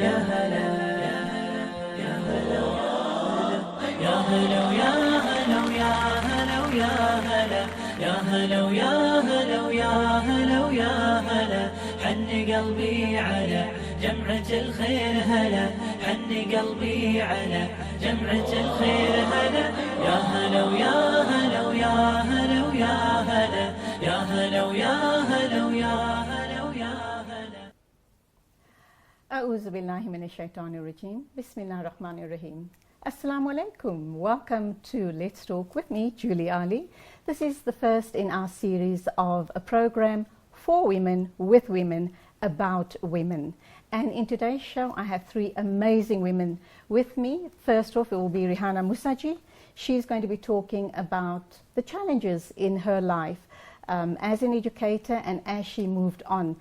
يا هلا يا هلا يا هلا يا هلا يا هلا يا هلا يا هلا يا هلا يا هلا يا هلا حن قلبي على جمعة الخير هلا حن قلبي على جمعة الخير هلا يا هلا يا هلا يا هلا يا هلا يا هلا يا هلا يا هلا يا هلا أعوذ بالله من الشيطان الرجيم بسم الله الرحمن الرحيم. Assalamu alaikum. Welcome to Let's Talk with me, Julie Alli. This is the first in our series of a program for women, with women, about women. And in today's show, I have three amazing women with me. First off, it will be Rihanna Musaji. She's going to be talking about the challenges in her life as an educator and as she moved on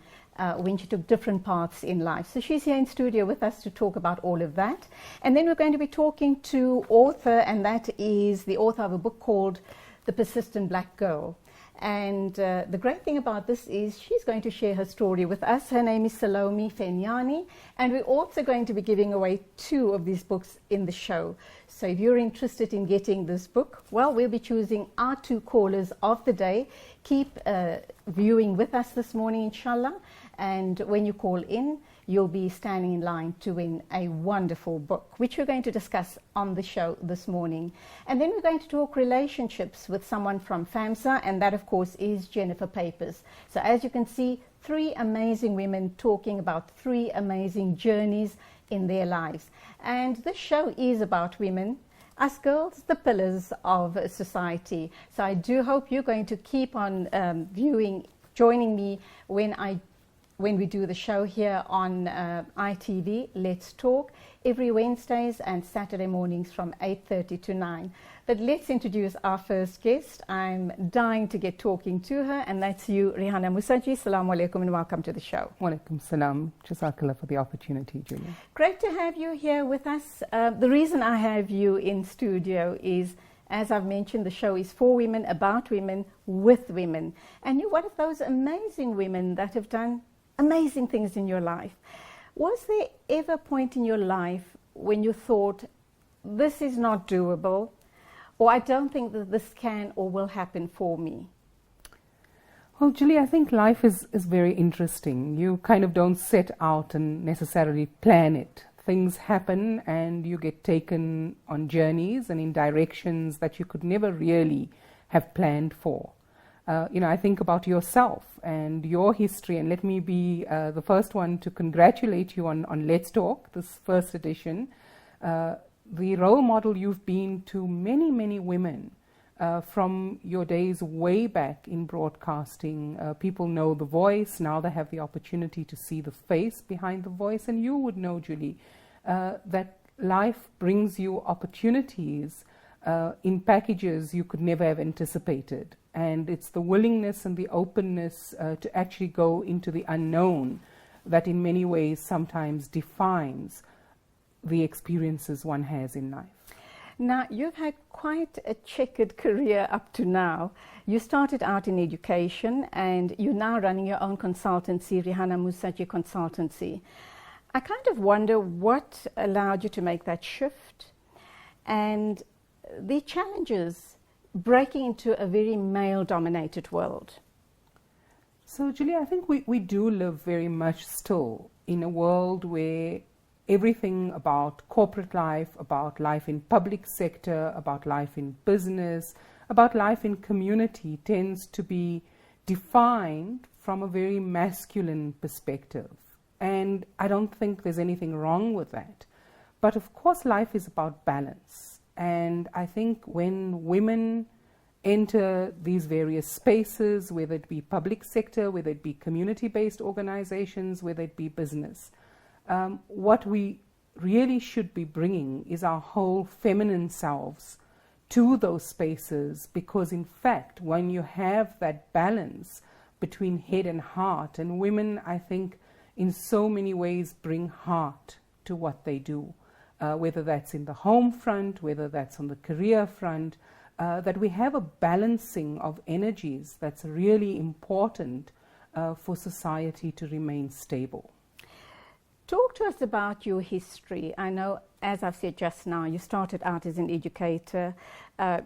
when she took different paths in life. So she's here in studio with us to talk about all of that. And then we're going to be talking to author, and that is the author of a book called The Persistent Black Girl. And the great thing about this is she's going to share her story with us. Her name is Salome Fenyani, and we're also going to be giving away 2 of these books in the show. So if you're interested in getting this book, well, we'll be choosing our 2 callers of the day. Keep viewing with us this morning, inshallah. And when you call in, you'll be standing in line to win a wonderful book, which we're going to discuss on the show this morning. And then we're going to talk relationships with someone from FAMSA, and that, of course, is Jennifer Papers. So as you can see, 3 amazing women talking about 3 amazing journeys in their lives. And this show is about women, us girls, the pillars of society. So I do hope you're going to keep on joining me when we do the show here on ITV, Let's Talk, every Wednesdays and Saturday mornings from 8:30 to 9. But let's introduce our first guest. I'm dying to get talking to her, and that's you, Rihanna Musaji. Assalamu alaikum and welcome to the show. Wa alaikum salam. Jazakallah for the opportunity, Julie. Great to have you here with us. The reason I have you in studio is, as I've mentioned, the show is for women, about women, with women. And you're one of those amazing women that have done amazing things in your life. Was there ever a point in your life when you thought, this is not doable, or I don't think that this can or will happen for me? Well, Julie, I think life is very interesting. You kind of don't set out and necessarily plan it. Things happen and you get taken on journeys and in directions that you could never really have planned for. I think about yourself and your history, and let me be the first one to congratulate you on Let's Talk, this first edition. The role model you've been to many, many women from your days way back in broadcasting. People know the voice, now they have the opportunity to see the face behind the voice, and you would know, Julie, that life brings you opportunities in packages you could never have anticipated. And it's the willingness and the openness to actually go into the unknown that in many ways sometimes defines the experiences one has in life. Now, you've had quite a checkered career up to now. You started out in education and you're now running your own consultancy, Rihanna Musaji Consultancy. I kind of wonder what allowed you to make that shift and the challenges breaking into a very male-dominated world. So, Julie, I think we do live very much still in a world where everything about corporate life, about life in public sector, about life in business, about life in community tends to be defined from a very masculine perspective. And I don't think there's anything wrong with that. But of course, life is about balance. And I think when women enter these various spaces, whether it be public sector, whether it be community-based organizations, whether it be business, what we really should be bringing is our whole feminine selves to those spaces, because in fact, when you have that balance between head and heart, and women, I think, in so many ways bring heart to what they do. Whether that's in the home front, whether that's on the career front, that we have a balancing of energies that's really important for society to remain stable. Talk to us about your history. I know, as I've said just now, you started out as an educator.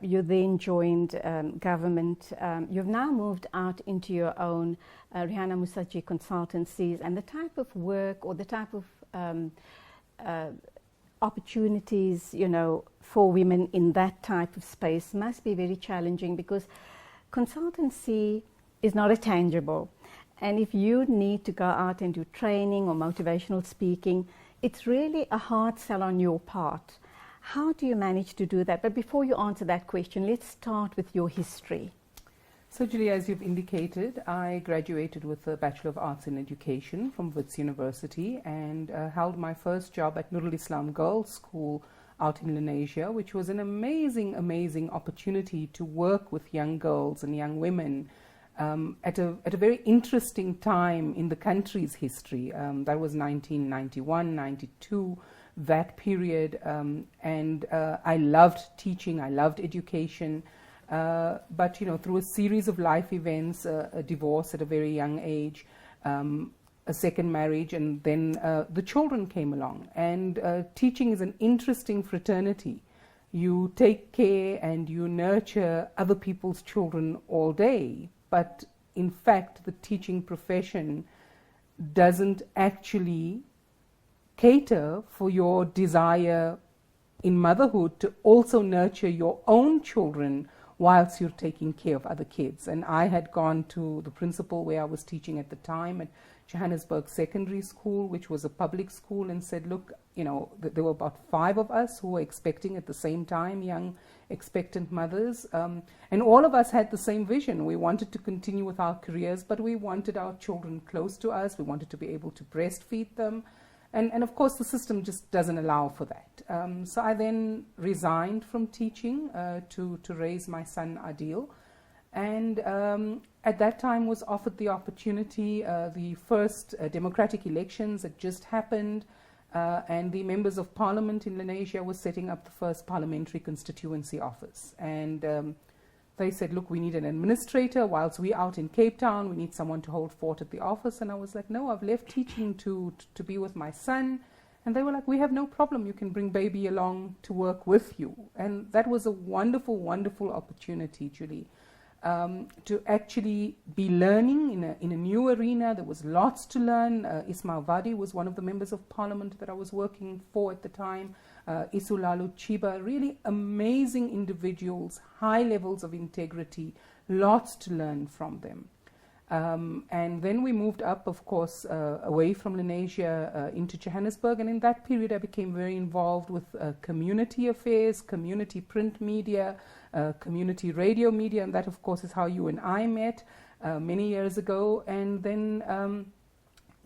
You then joined government. You've now moved out into your own Rihanna Musaji consultancies, and the type of work or the type of opportunities, you know, for women in that type of space must be very challenging, because consultancy is not a tangible. And if you need to go out and do training or motivational speaking, it's really a hard sell on your part. How do you manage to do that? But before you answer that question, let's start with your history. So, Julie, as you've indicated, I graduated with a Bachelor of Arts in Education from Wits University, and held my first job at Nurul Islam Girls' School out in Lenasia, which was an amazing, amazing opportunity to work with young girls and young women at a very interesting time in the country's history. That was 1991, 92, that period, and I loved teaching, I loved education, but, you know, through a series of life events, a divorce at a very young age, a second marriage, and then the children came along. And teaching is an interesting fraternity. You take care and you nurture other people's children all day. But in fact, the teaching profession doesn't actually cater for your desire in motherhood to also nurture your own children whilst you're taking care of other kids. And I had gone to the principal where I was teaching at the time at Johannesburg Secondary School, which was a public school, and said, look, you know, there were about 5 of us who were expecting at the same time, young expectant mothers, and all of us had the same vision. We wanted to continue with our careers, but we wanted our children close to us. We wanted to be able to breastfeed them, and of course the system just doesn't allow for that. So I then resigned from teaching to raise my son Adil, and at that time was offered the opportunity. The first democratic elections had just happened, and the members of parliament in Lenasia was setting up the first parliamentary constituency office. And they said, look, we need an administrator whilst we're out in Cape Town. We need someone to hold fort at the office. And I was like, no, I've left teaching to be with my son. And they were like, we have no problem. You can bring baby along to work with you. And that was a wonderful, wonderful opportunity, Julie. To actually be learning in a new arena. There was lots to learn. Ismail Vadi was one of the members of parliament that I was working for at the time. Isulalu Chiba, really amazing individuals, high levels of integrity, lots to learn from them. And then we moved up, of course, away from Lenasia into Johannesburg, and in that period I became very involved with community affairs, community print media, community radio media, and that, of course, is how you and I met many years ago. And then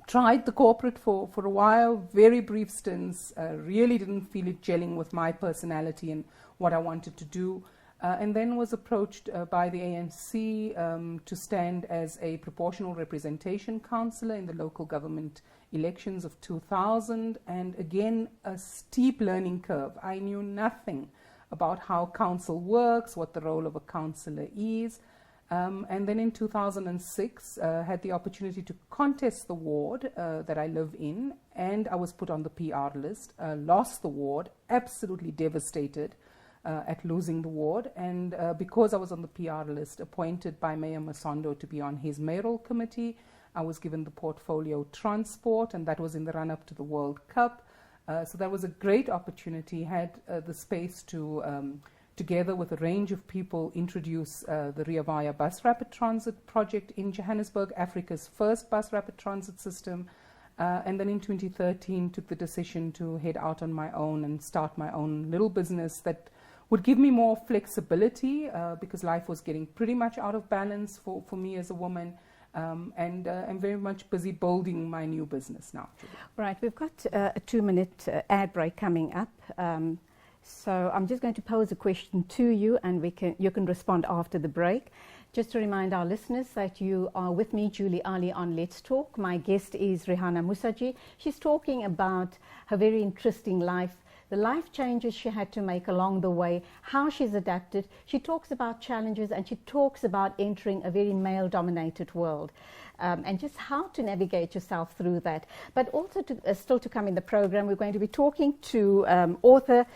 tried the corporate for a while, very brief stints, really didn't feel it gelling with my personality and what I wanted to do. And then was approached by the ANC to stand as a proportional representation councillor in the local government elections of 2000. And again, a steep learning curve. I knew nothing about how council works, what the role of a councillor is. And then in 2006, had the opportunity to contest the ward that I live in, and I was put on the PR list, lost the ward, absolutely devastated at losing the ward, and because I was on the PR list, appointed by Mayor Masondo to be on his mayoral committee, I was given the portfolio transport, and that was in the run-up to the World Cup. So that was a great opportunity, had the space to together with a range of people, introduce the Ria Vaya Bus Rapid Transit project in Johannesburg, Africa's first bus rapid transit system. And then in 2013, took the decision to head out on my own and start my own little business that would give me more flexibility because life was getting pretty much out of balance for me as a woman. And I'm very much busy building my new business now. Right, we've got a 2-minute ad break coming up. So I'm just going to pose a question to you, and you can respond after the break. Just to remind our listeners that you are with me, Julie Alli, on Let's Talk. My guest is Rihanna Musaji. She's talking about her very interesting life the life changes she had to make along the way, how she's adapted. She talks about challenges, and she talks about entering a very male-dominated world. And just how to navigate yourself through that. But also, still to come in the program, we're going to be talking to author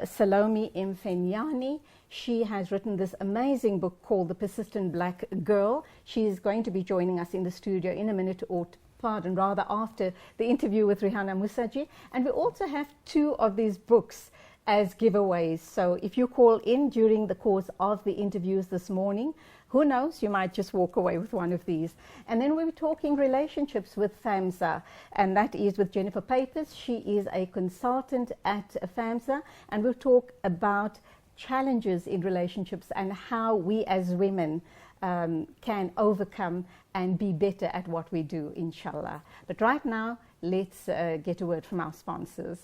Salome Mfenyani. She has written this amazing book called The Persistent Black Girl. She is going to be joining us in the studio in a minute, or rather after the interview with Rihanna Musaji. And we also have 2 of these books as giveaways. So if you call in during the course of the interviews this morning, who knows, you might just walk away with one of these. And then we're talking relationships with FAMSA, and that is with Jennifer Papers. She is a consultant at FAMSA, and we'll talk about challenges in relationships and how we as women can overcome and be better at what we do, inshallah. But right now, let's get a word from our sponsors.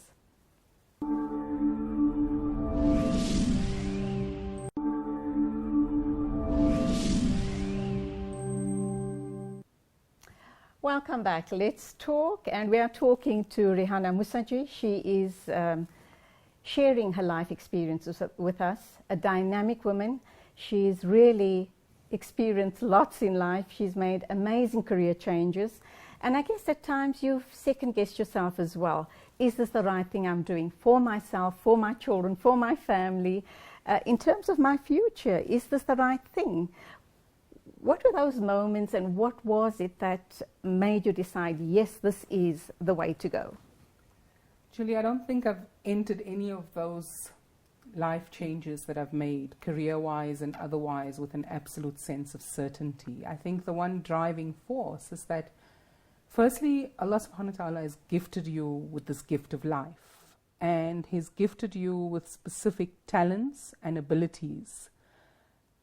Welcome back. Let's talk, and we are talking to Rihanna Musaji. She is sharing her life experiences with us, a dynamic woman. She's really experienced lots in life. She's made amazing career changes, and I guess at times you've second-guessed yourself as well. Is this the right thing I'm doing for myself, for my children, for my family? In terms of my future, is this the right thing? What were those moments, and what was it that made you decide, yes, this is the way to go? Julie, I don't think I've entered any of those life changes that I've made, career-wise and otherwise, with an absolute sense of certainty. I think the one driving force is that, firstly, Allah subhanahu wa ta'ala has gifted you with this gift of life, and He's gifted you with specific talents and abilities,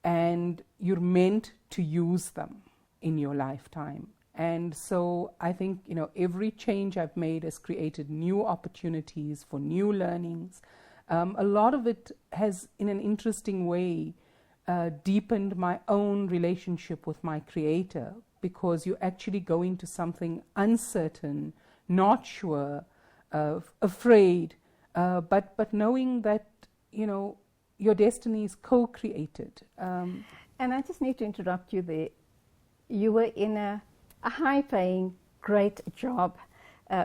and you're meant to use them in your lifetime. And so I think, every change I've made has created new opportunities for new learnings. A lot of it has, in an interesting way, deepened my own relationship with my Creator, because you actually go into something uncertain, not sure, afraid, but knowing that, your destiny is co-created. And I just need to interrupt you there. You were in a high-paying, great job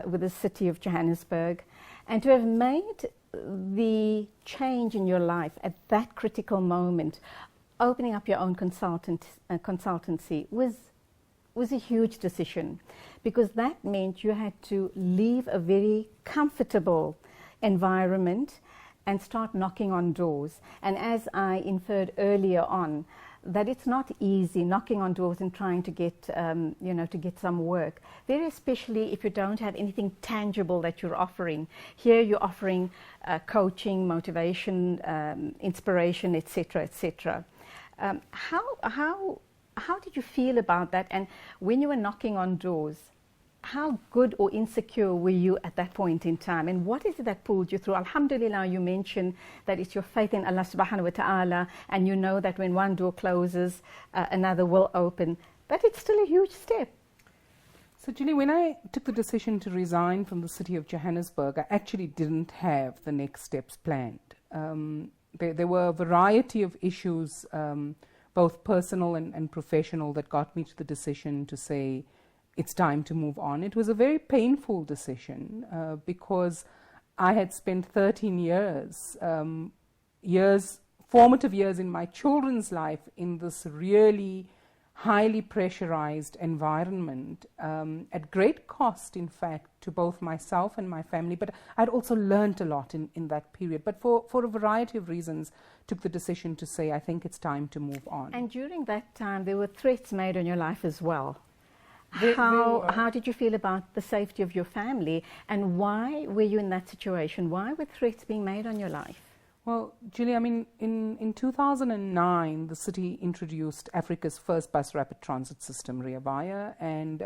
with the city of Johannesburg, and to have made the change in your life at that critical moment, opening up your own consultancy was a huge decision, because that meant you had to leave a very comfortable environment and start knocking on doors. And as I inferred earlier on, that it's not easy knocking on doors and trying to get, to get some work. Very especially if you don't have anything tangible that you're offering. Here you're offering coaching, motivation, inspiration, etc., etc. How did you feel about that? And when you were knocking on doors, how good or insecure were you at that point in time? And what is it that pulled you through? Alhamdulillah, you mentioned that it's your faith in Allah subhanahu wa ta'ala, and you know that when one door closes, another will open. But it's still a huge step. So, Julie, when I took the decision to resign from the city of Johannesburg, I actually didn't have the next steps planned. There were a variety of issues, both personal and professional, that got me to the decision to say, it's time to move on. It was a very painful decision because I had spent 13 years, formative years in my children's life, in this really highly pressurized environment, at great cost, in fact, to both myself and my family. But I'd also learned a lot in that period. But for a variety of reasons, took the decision to say, I think it's time to move on. And during that time, there were threats made on your life as well. How did you feel about the safety of your family, and why were you in that situation? Why were threats being made on your life? Well, Julie, I mean, in 2009, the city introduced Africa's first bus rapid transit system, Rea Vaya, and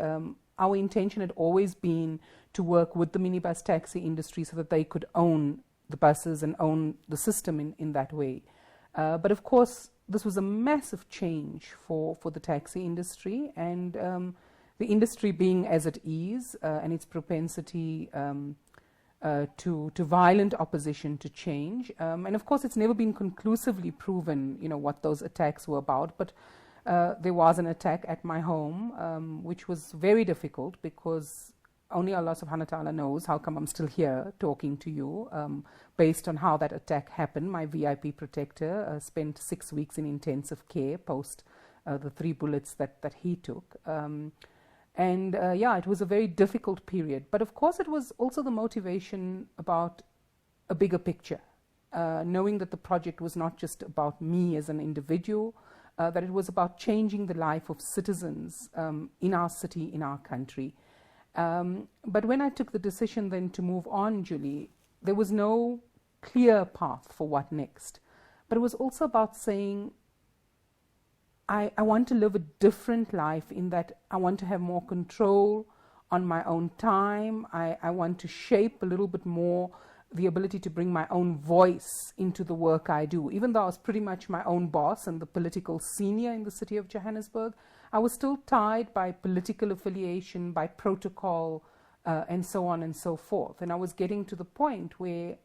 our intention had always been to work with the minibus taxi industry so that they could own the buses and own the system in that way. But of course, this was a massive change for the taxi industry, and the industry being as it is, and its propensity to violent opposition to change. And of course, it's never been conclusively proven, what those attacks were about. But there was an attack at my home, which was very difficult because only Allah subhanahu wa ta'ala knows how come I'm still here talking to you. Based on how that attack happened, my VIP protector spent 6 weeks in intensive care post the 3 bullets that he took. It was a very difficult period. But of course, it was also the motivation about a bigger picture, knowing that the project was not just about me as an individual, that it was about changing the life of citizens in our city, in our country. But when I took the decision then to move on, Julie, there was no clear path for what next. But it was also about saying, I want to live a different life in that I want to have more control on my own time. I want to shape a little bit more the ability to bring my own voice into the work I do. Even though I was pretty much my own boss and the political senior in the city of Johannesburg, I was still tied by political affiliation, by protocol, and so on and so forth. And I was getting to the point where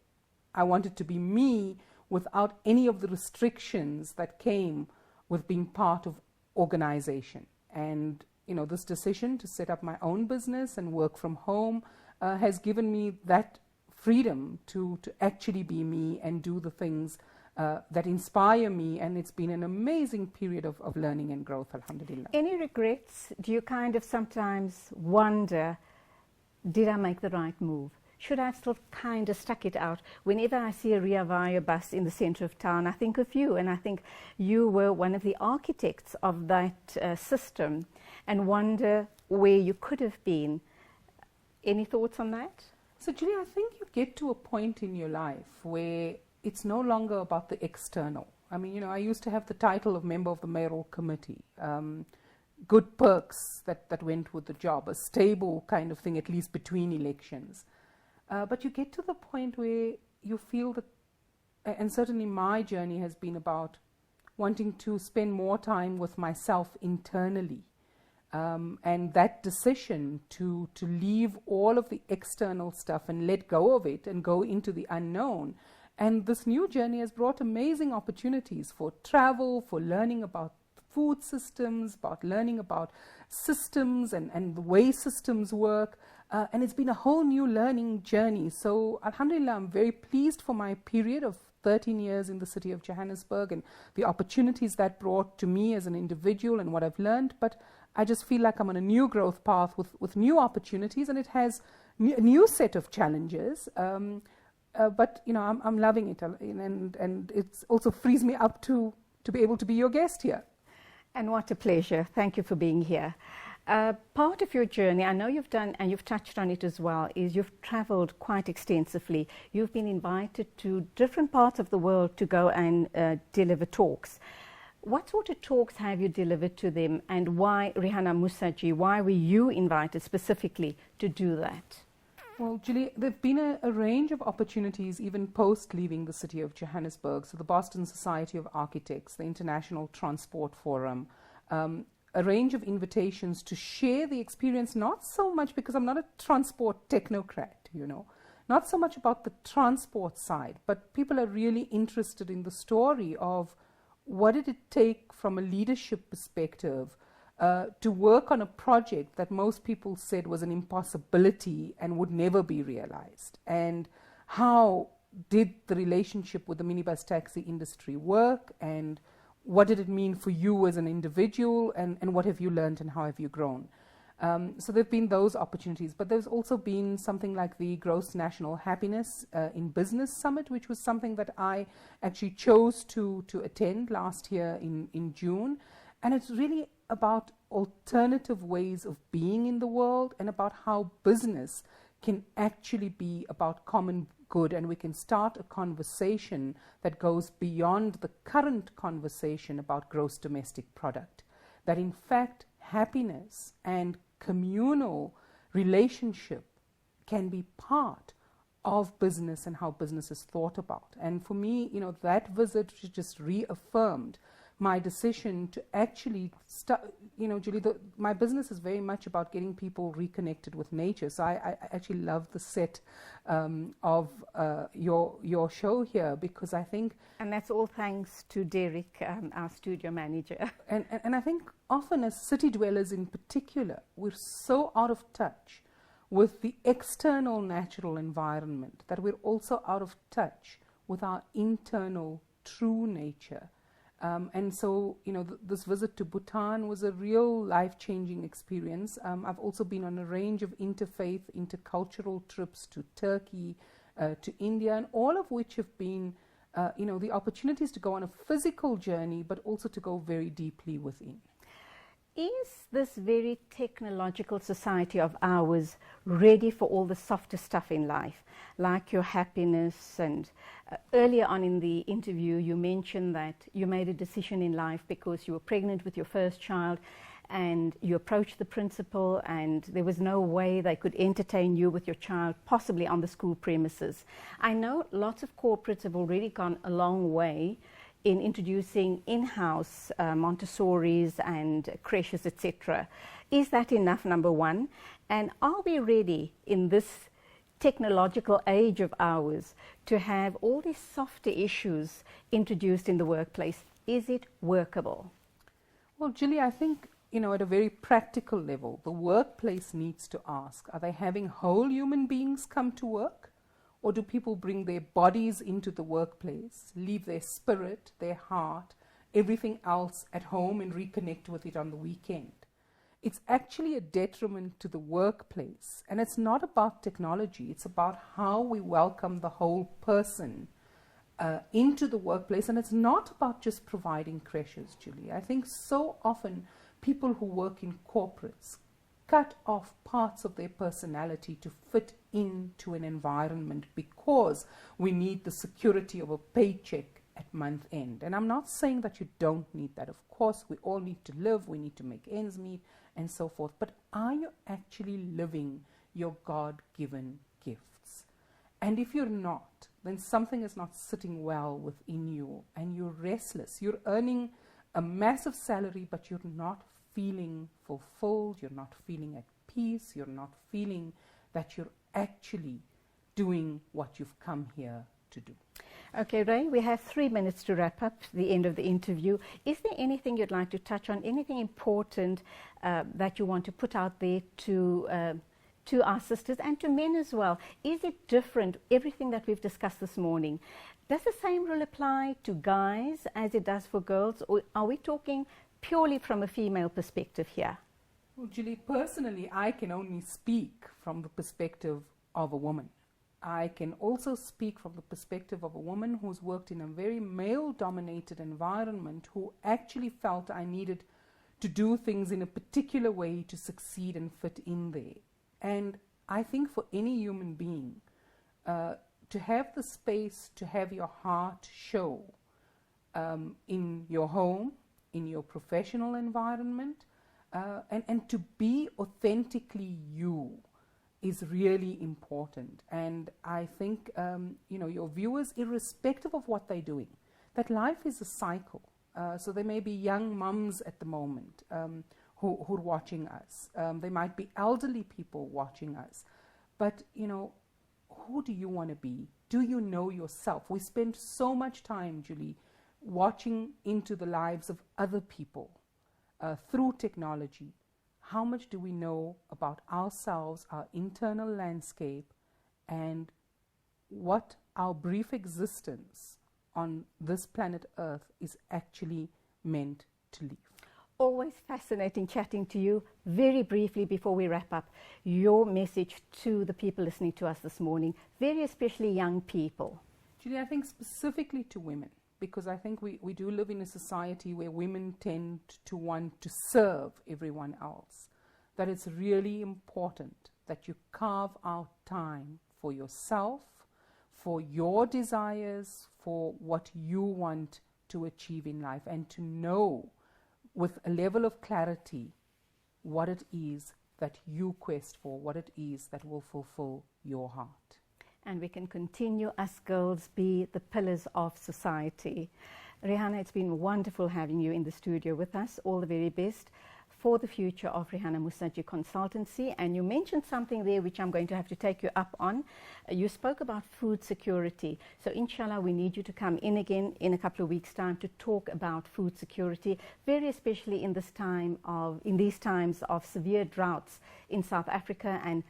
I wanted to be me without any of the restrictions that came with being part of organization. And this decision to set up my own business and work from home has given me that freedom to actually be me and do the things that inspire me. And it's been an amazing period of learning and growth, alhamdulillah. Any regrets? Do you kind of sometimes wonder, did I make the right move? Should I have still kind of stuck it out? Whenever I see a Ria Vaya bus in the center of town, I think of you, and I think you were one of the architects of that system, and wonder where you could have been. Any thoughts on that? So, Julie, I think you get to a point in your life where it's no longer about the external. I mean, I used to have the title of member of the mayoral committee, good perks that went with the job, a stable kind of thing, at least between elections. But you get to the point where you feel that, and certainly my journey has been about wanting to spend more time with myself internally. And that decision to leave all of the external stuff and let go of it and go into the unknown. And this new journey has brought amazing opportunities for travel, for learning about food systems, about learning about systems and the way systems work. And it's been a whole new learning journey. So, alhamdulillah, I'm very pleased for my period of 13 years in the city of Johannesburg and the opportunities that brought to me as an individual and what I've learned. But I just feel like I'm on a new growth path with new opportunities, and it has a new set of challenges. But, I'm loving it, and it also frees me up to be able to be your guest here. And what a pleasure. Thank you for being here. Part of your journey, I know you've done, and you've touched on it as well, is you've traveled quite extensively. You've been invited to different parts of the world to go and deliver talks. What sort of talks have you delivered to them, and why, Rihanna Musaji, why were you invited specifically to do that? Well, Julie, there have been a range of opportunities even post leaving the city of Johannesburg. So the Boston Society of Architects, the International Transport Forum, a range of invitations to share the experience, not so much because I'm not a transport technocrat, not so much about the transport side, but people are really interested in the story of what did it take from a leadership perspective to work on a project that most people said was an impossibility and would never be realized, and how did the relationship with the minibus taxi industry work, and what did it mean for you as an individual, and what have you learned and how have you grown? So there have been those opportunities, but there's also been something like the Gross National Happiness in Business Summit, which was something that I actually chose to attend last year in June. And it's really about alternative ways of being in the world and about how business can actually be about common good, and we can start a conversation that goes beyond the current conversation about gross domestic product. That in fact, happiness and communal relationship can be part of business and how business is thought about. And for me, that visit just reaffirmed my decision to actually start, Julie, my business is very much about getting people reconnected with nature. So I actually love the set of your show here, because I think... And that's all thanks to Derek, our studio manager. And I think often as city dwellers in particular, we're so out of touch with the external natural environment that we're also out of touch with our internal true nature. And so, this visit to Bhutan was a real life-changing experience. I've also been on a range of interfaith, intercultural trips to Turkey, to India, and all of which have been, the opportunities to go on a physical journey, but also to go very deeply within. Is this very technological society of ours ready for all the softer stuff in life, like your happiness? And earlier on in the interview, you mentioned that you made a decision in life because you were pregnant with your first child, and you approached the principal, and there was no way they could entertain you with your child, possibly on the school premises. I know lots of corporates have already gone a long way in introducing in-house Montessoris and creches, etc. Is that enough, number one? And are we ready in this technological age of ours to have all these softer issues introduced in the workplace? Is it workable? Well, Julie, I think, at a very practical level, the workplace needs to ask, are they having whole human beings come to work? Or do people bring their bodies into the workplace, leave their spirit, their heart, everything else at home, and reconnect with it on the weekend? It's actually a detriment to the workplace. And it's not about technology. It's about how we welcome the whole person into the workplace. And it's not about just providing creches, Julie. I think so often people who work in corporates cut off parts of their personality to fit into an environment because we need the security of a paycheck at month end. And I'm not saying that you don't need that. Of course, we all need to live, we need to make ends meet, and so forth. But are you actually living your God-given gifts? And if you're not, then something is not sitting well within you, and you're restless. You're earning a massive salary, but you're not feeling fulfilled, you're not feeling at peace, you're not feeling that you're actually doing what you've come here to do. Okay, Ray, we have 3 minutes to wrap up the end of the interview. Is there anything you'd like to touch on, anything important that you want to put out there to our sisters and to men as well? Is it different, everything that we've discussed this morning? Does the same rule apply to guys as it does for girls, or are we talking purely from a female perspective here? Well, Julie, personally, I can only speak from the perspective of a woman. I can also speak from the perspective of a woman who's worked in a very male-dominated environment, who actually felt I needed to do things in a particular way to succeed and fit in there. And I think for any human being, to have the space to have your heart show in your home, in your professional environment, and to be authentically you is really important. And I think, your viewers, irrespective of what they're doing, that life is a cycle. So there may be young mums at the moment who are watching us. There might be elderly people watching us. But, who do you want to be? Do you know yourself? We spend so much time, Julie, watching into the lives of other people through technology. How much do we know about ourselves, our internal landscape, and what our brief existence on this planet Earth is actually meant to leave? Always fascinating chatting to you. Very briefly before we wrap up, your message to the people listening to us this morning, very especially young people. Julie, I think specifically to women, because I think we do live in a society where women tend to want to serve everyone else, that it's really important that you carve out time for yourself, for your desires, for what you want to achieve in life, and to know with a level of clarity what it is that you quest for, what it is that will fulfill your heart. And we can continue, us girls, be the pillars of society. Rihanna, it's been wonderful having you in the studio with us. All the very best for the future of Rihanna Musaji Consultancy. And you mentioned something there which I'm going to have to take you up on. You spoke about food security. So inshallah, we need you to come in again in a couple of weeks' time to talk about food security, very especially in these times of severe droughts in South Africa and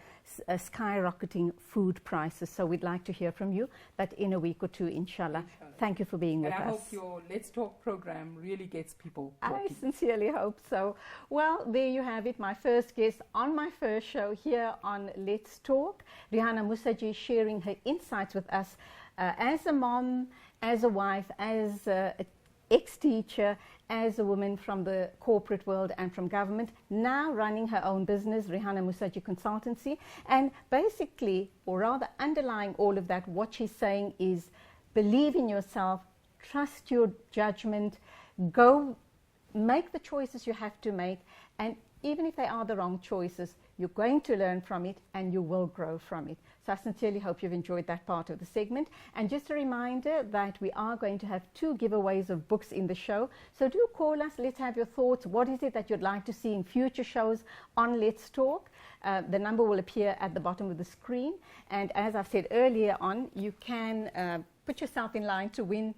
skyrocketing food prices. So we'd like to hear from you, but in a week or two, inshallah. Thank you for being with us. And I hope your Let's Talk program really gets people talking. I sincerely hope so. Well, there you have it, my first guest on my first show here on Let's Talk. Rihanna Musaji sharing her insights with us as a mom, as a wife, as an ex-teacher, as a woman from the corporate world and from government, now running her own business, Rihanna Musaji Consultancy. And basically, or rather underlying all of that, what she's saying is believe in yourself, trust your judgment, go make the choices you have to make, and even if they are the wrong choices, you're going to learn from it and you will grow from it. So I sincerely hope you've enjoyed that part of the segment. And just a reminder that we are going to have 2 giveaways of books in the show. So do call us. Let's have your thoughts. What is it that you'd like to see in future shows on Let's Talk? The number will appear at the bottom of the screen. And as I said earlier on, you can put yourself in line to win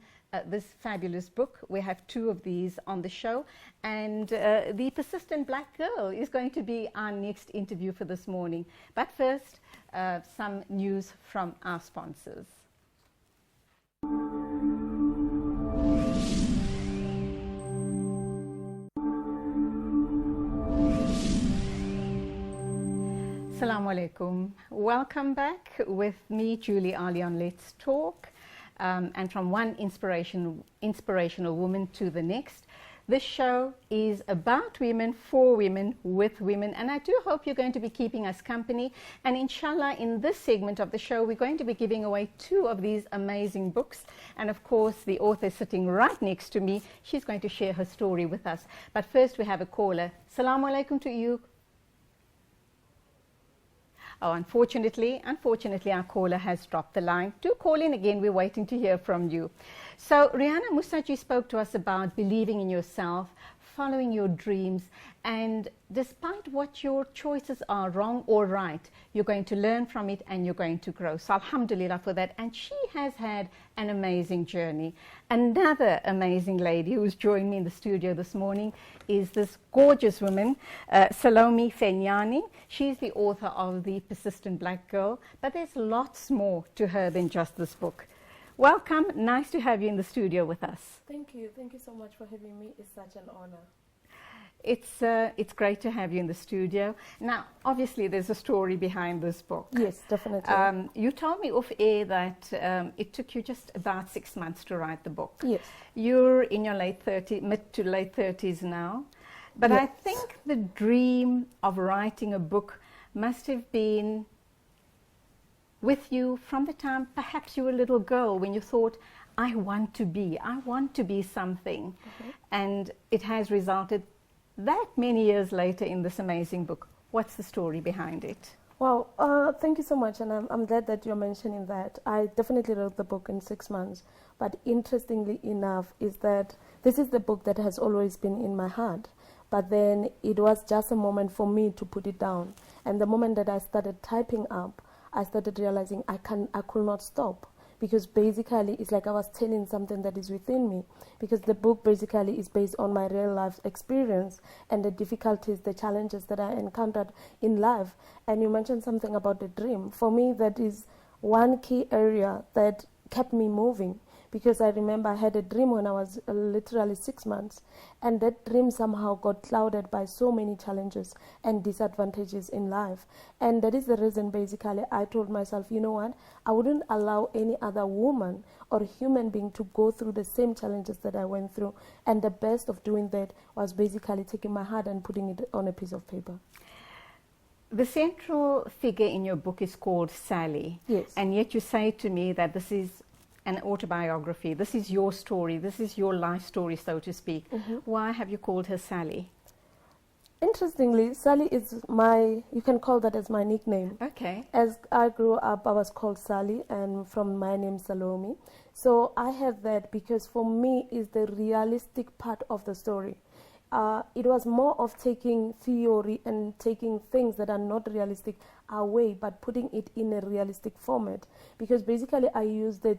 this fabulous book. We have 2 of these on the show, and the persistent black girl is going to be our next interview for this morning. But first, some news from our sponsors. Assalamu alaikum. Welcome back with me, Julie Alli, on Let's Talk. And from one inspirational woman to the next. This show is about women, for women, with women, and I do hope you're going to be keeping us company. And inshallah, in this segment of the show, we're going to be giving away 2 of these amazing books. And of course, the author is sitting right next to me. She's going to share her story with us. But first, we have a caller. Assalamu alaikum to you. Oh, unfortunately, our caller has dropped the line. Do call in again. We're waiting to hear from you. So Rihanna Musaji spoke to us about believing in yourself, following your dreams, and despite what your choices are, wrong or right, you're going to learn from it and you're going to grow. So alhamdulillah for that. And she has had an amazing journey. Another amazing lady who's joined me in the studio this morning is this gorgeous woman, Salome Fenyani. She's the author of The Persistent Black Girl, but there's lots more to her than just this book. Welcome. Nice to have you in the studio with us. Thank you. Thank you so much for having me. It's such an honor. It's great to have you in the studio. Now, obviously, there's a story behind this book. Yes, definitely. You told me off air that it took you just about 6 months to write the book. Yes. You're in your mid to late 30s now. But yes. I think the dream of writing a book must have been with you from the time perhaps you were a little girl when you thought, I want to be something. Mm-hmm. And it has resulted that many years later in this amazing book. What's the story behind it? Well, thank you so much, and I'm glad that you're mentioning that. I definitely wrote the book in 6 months, but interestingly enough is that this is the book that has always been in my heart, but then it was just a moment for me to put it down. And the moment that I started typing up, I started realizing I could not stop. Because basically it's like I was telling something that is within me, because the book basically is based on my real life experience and the difficulties, the challenges that I encountered in life. And you mentioned something about the dream. For me, that is one key area that kept me moving, because I remember I had a dream when I was literally 6 months, and that dream somehow got clouded by so many challenges and disadvantages in life. And that is the reason basically I told myself, you know what, I wouldn't allow any other woman or human being to go through the same challenges that I went through. And the best of doing that was basically taking my heart and putting it on a piece of paper. The central figure in your book is called Sally. Yes. And yet you say to me that this is an autobiography. This is your story. This is your life story, so to speak. Mm-hmm. Why have you called her Sally? Interestingly, Sally is you can call that as my nickname. Okay. As I grew up, I was called Sally, and from my name Salome. So I have that because for me is the realistic part of the story. It was more of taking theory and taking things that are not realistic away, but putting it in a realistic format. Because basically I used the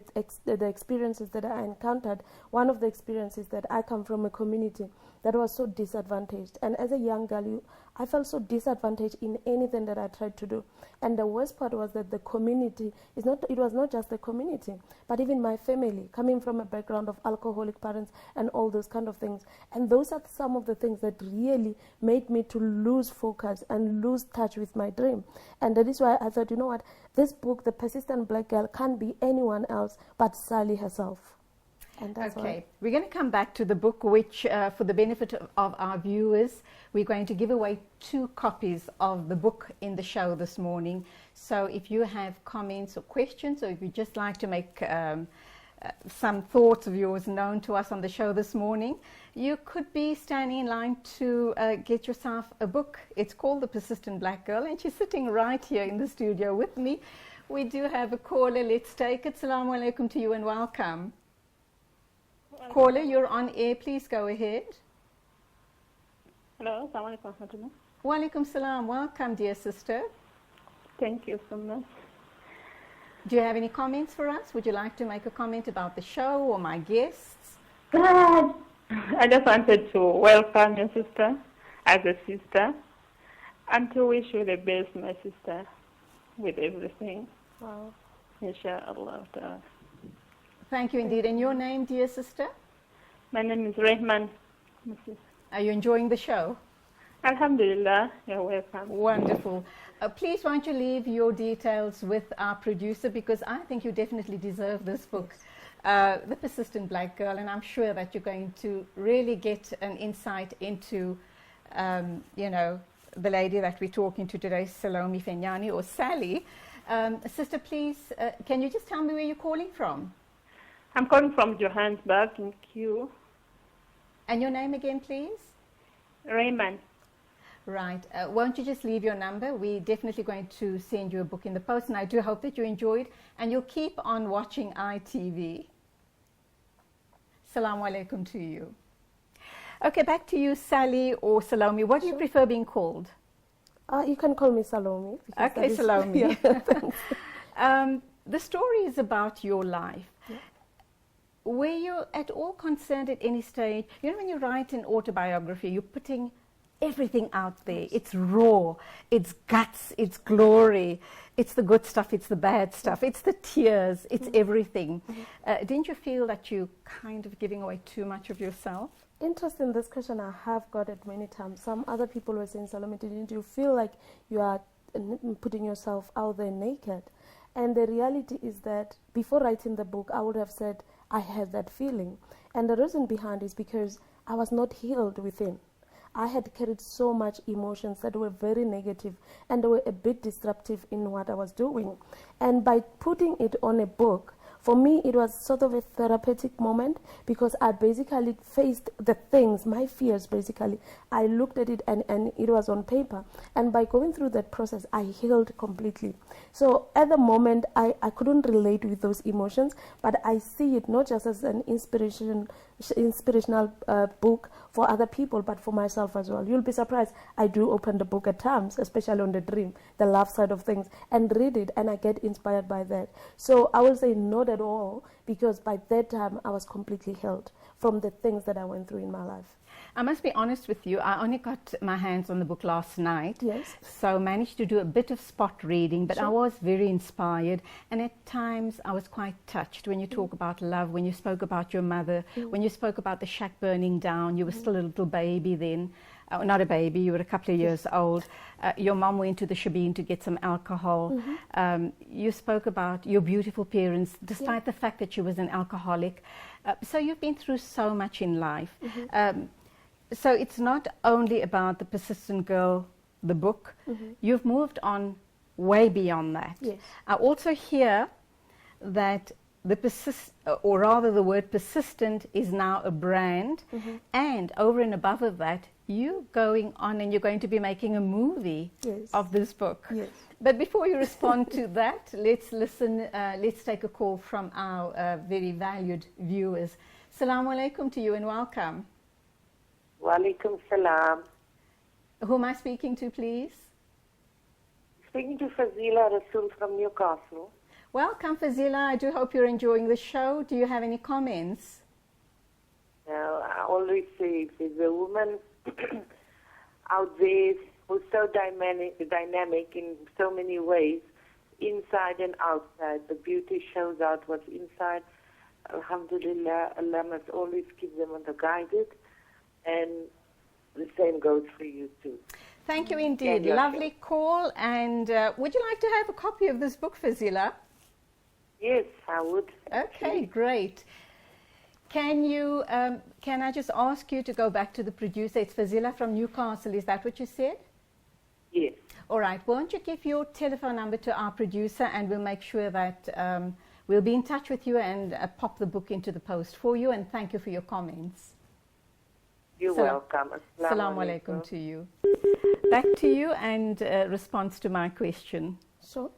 experiences that I encountered. One of the experiences that I come from a community that was so disadvantaged. And as a young girl, I felt so disadvantaged in anything that I tried to do. And the worst part was that the community, it was not just the community, but even my family, coming from a background of alcoholic parents and all those kind of things. And those are some of the things that really made me to lose focus and lose touch with my dream. And that is why I thought, you know what, this book, The Persistent Black Girl, can't be anyone else but Sally herself. And that's okay, we're going to come back to the book, which for the benefit of our viewers, we're going to give away 2 copies of the book in the show this morning. So if you have comments or questions, or if you'd just like to make some thoughts of yours known to us on the show this morning, you could be standing in line to get yourself a book. It's called The Persistent Black Girl, and she's sitting right here in the studio with me. We do have a caller. Let's take it. Assalamu alaikum to you and welcome. Caller, you're on air. Please go ahead. Hello, assalamu alaikum. Wa alaikum salam. Welcome, dear sister. Thank you so much. Do you have any comments for us? Would you like to make a comment about the show or my guests? I just wanted to welcome your sister as a sister and to wish you the best, my sister, with everything. Wow. Inshallah. Thank you indeed. And your name, dear sister? My name is Rehman. Are you enjoying the show? Alhamdulillah, you're welcome. Wonderful. Please, won't you leave your details with our producer, because I think you definitely deserve this book, The Persistent Black Girl, and I'm sure that you're going to really get an insight into, you know, the lady that we're talking to today, Salome Fenyani, or Sally. Sister, please, can you just tell me where you're calling from? I'm calling from Johannesburg in Q. And your name again, please? Raymond. Right. Won't you just leave your number? We're definitely going to send you a book in the post, and I do hope that you enjoyed, and you'll keep on watching ITV. Assalamu alaikum to you. Okay, back to you, Sally or Salome. What do you prefer being called? You can call me Salome. Okay, Salome. Yeah, thanks. The story is about your life. Yeah. Were you at all concerned at any stage? You know, when you write an autobiography, you're putting everything out there. It's raw, it's guts, it's glory, it's the good stuff, it's the bad stuff, it's the tears, it's everything. Didn't you feel that you kind of giving away too much of yourself? Interesting, this question I have got it many times. Some other people were saying, Salome, didn't you feel like you are putting yourself out there naked? And the reality is that before writing the book, I would have said I had that feeling. And the reason behind is because I was not healed within. I had carried so much emotions that were very negative, and they were a bit disruptive in what I was doing. And by putting it on a book, for me, it was sort of a therapeutic moment, because I basically faced the things, my fears basically. I looked at it and it was on paper. And by going through that process, I healed completely. So at the moment, I couldn't relate with those emotions, but I see it not just as an inspirational book for other people, but for myself as well. You'll be surprised. I do open the book at times, especially on the dream, the love side of things, and read it, and I get inspired by that. So I will say not at all, because by that time I was completely healed from the things that I went through in my life. I must be honest with you, I only got my hands on the book last night. Yes. So managed to do a bit of spot reading, but Sure. I was very inspired, and at times I was quite touched when you talk about love, when you spoke about your mother, when you spoke about the shack burning down. You were still a little baby then. Not a baby, you were a couple of years old. Your mom went to the shebeen to get some alcohol. You spoke about your beautiful parents, despite the fact that she was an alcoholic. So you've been through so much in life. So it's not only about The Persistent Girl, the book. You've moved on way beyond that. Yes. I also hear that or rather the word persistent is now a brand, and over and above of that, you going on and you're going to be making a movie of this book. Yes. But before you respond to that, let's take a call from our very valued viewers. Assalamu alaikum to you and welcome. Wa alaikum salam. Who am I speaking to, please? Speaking to Fazila Rasul from Newcastle. Welcome, Fazila. I do hope you're enjoying the show. Do you have any comments? I always say if there's a woman out there who's so dynamic in so many ways, inside and outside. The beauty shows out what's inside. Alhamdulillah, Allah must always keep them on the guided, and the same goes for you too. Thank you indeed. Lovely call. And would you like to have a copy of this book, Fazila? Yes, I would. Okay, great. Can I just ask you to go back to the producer? It's Fazila from Newcastle. Is that what you said? Yes. All right. Won't you give your telephone number to our producer, and we'll make sure that we'll be in touch with you and pop the book into the post for you. And thank you for your comments. You're welcome. Assalamu alaikum to you. Back to you and response to my question. So,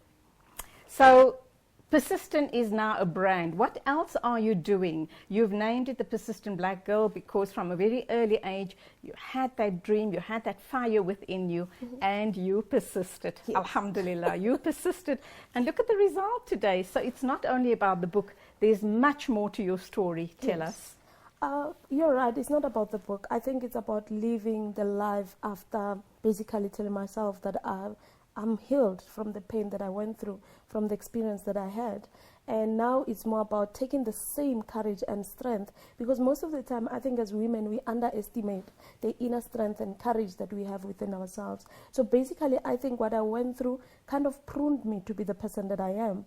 Persistent is now a brand. What else are you doing? You've named it the Persistent Black Girl because from a very early age, you had that dream, you had that fire within you, and you persisted. Yes. Alhamdulillah, you persisted. And look at the result today. So it's not only about the book, there's much more to your story. Tell us. You're right, it's not about the book. I think it's about living the life after basically telling myself that I'm healed from the pain that I went through, from the experience that I had. And now it's more about taking the same courage and strength, because most of the time I think as women we underestimate the inner strength and courage that we have within ourselves. So basically I think what I went through kind of pruned me to be the person that I am.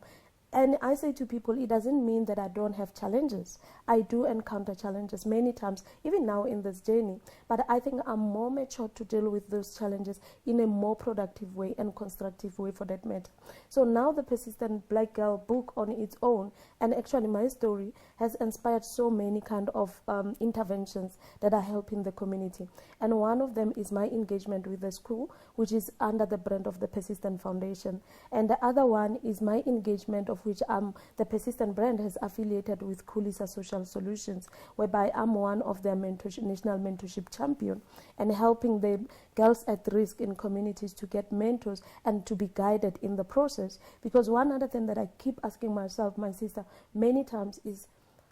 And I say to people, it doesn't mean that I don't have challenges. I do encounter challenges many times, even now in this journey. But I think I'm more mature to deal with those challenges in a more productive way and constructive way for that matter. So now the Persistent Black Girl book on its own, and actually my story, has inspired so many kind of interventions that are helping the community. And one of them is my engagement with the school, which is under the brand of the Persistent Foundation. And the other one is my engagement of which the Persistent brand has affiliated with Kulisa Social Solutions, whereby I'm one of their national mentorship champion, and helping the girls at risk in communities to get mentors and to be guided in the process. Because one other thing that I keep asking myself, my sister, many times is,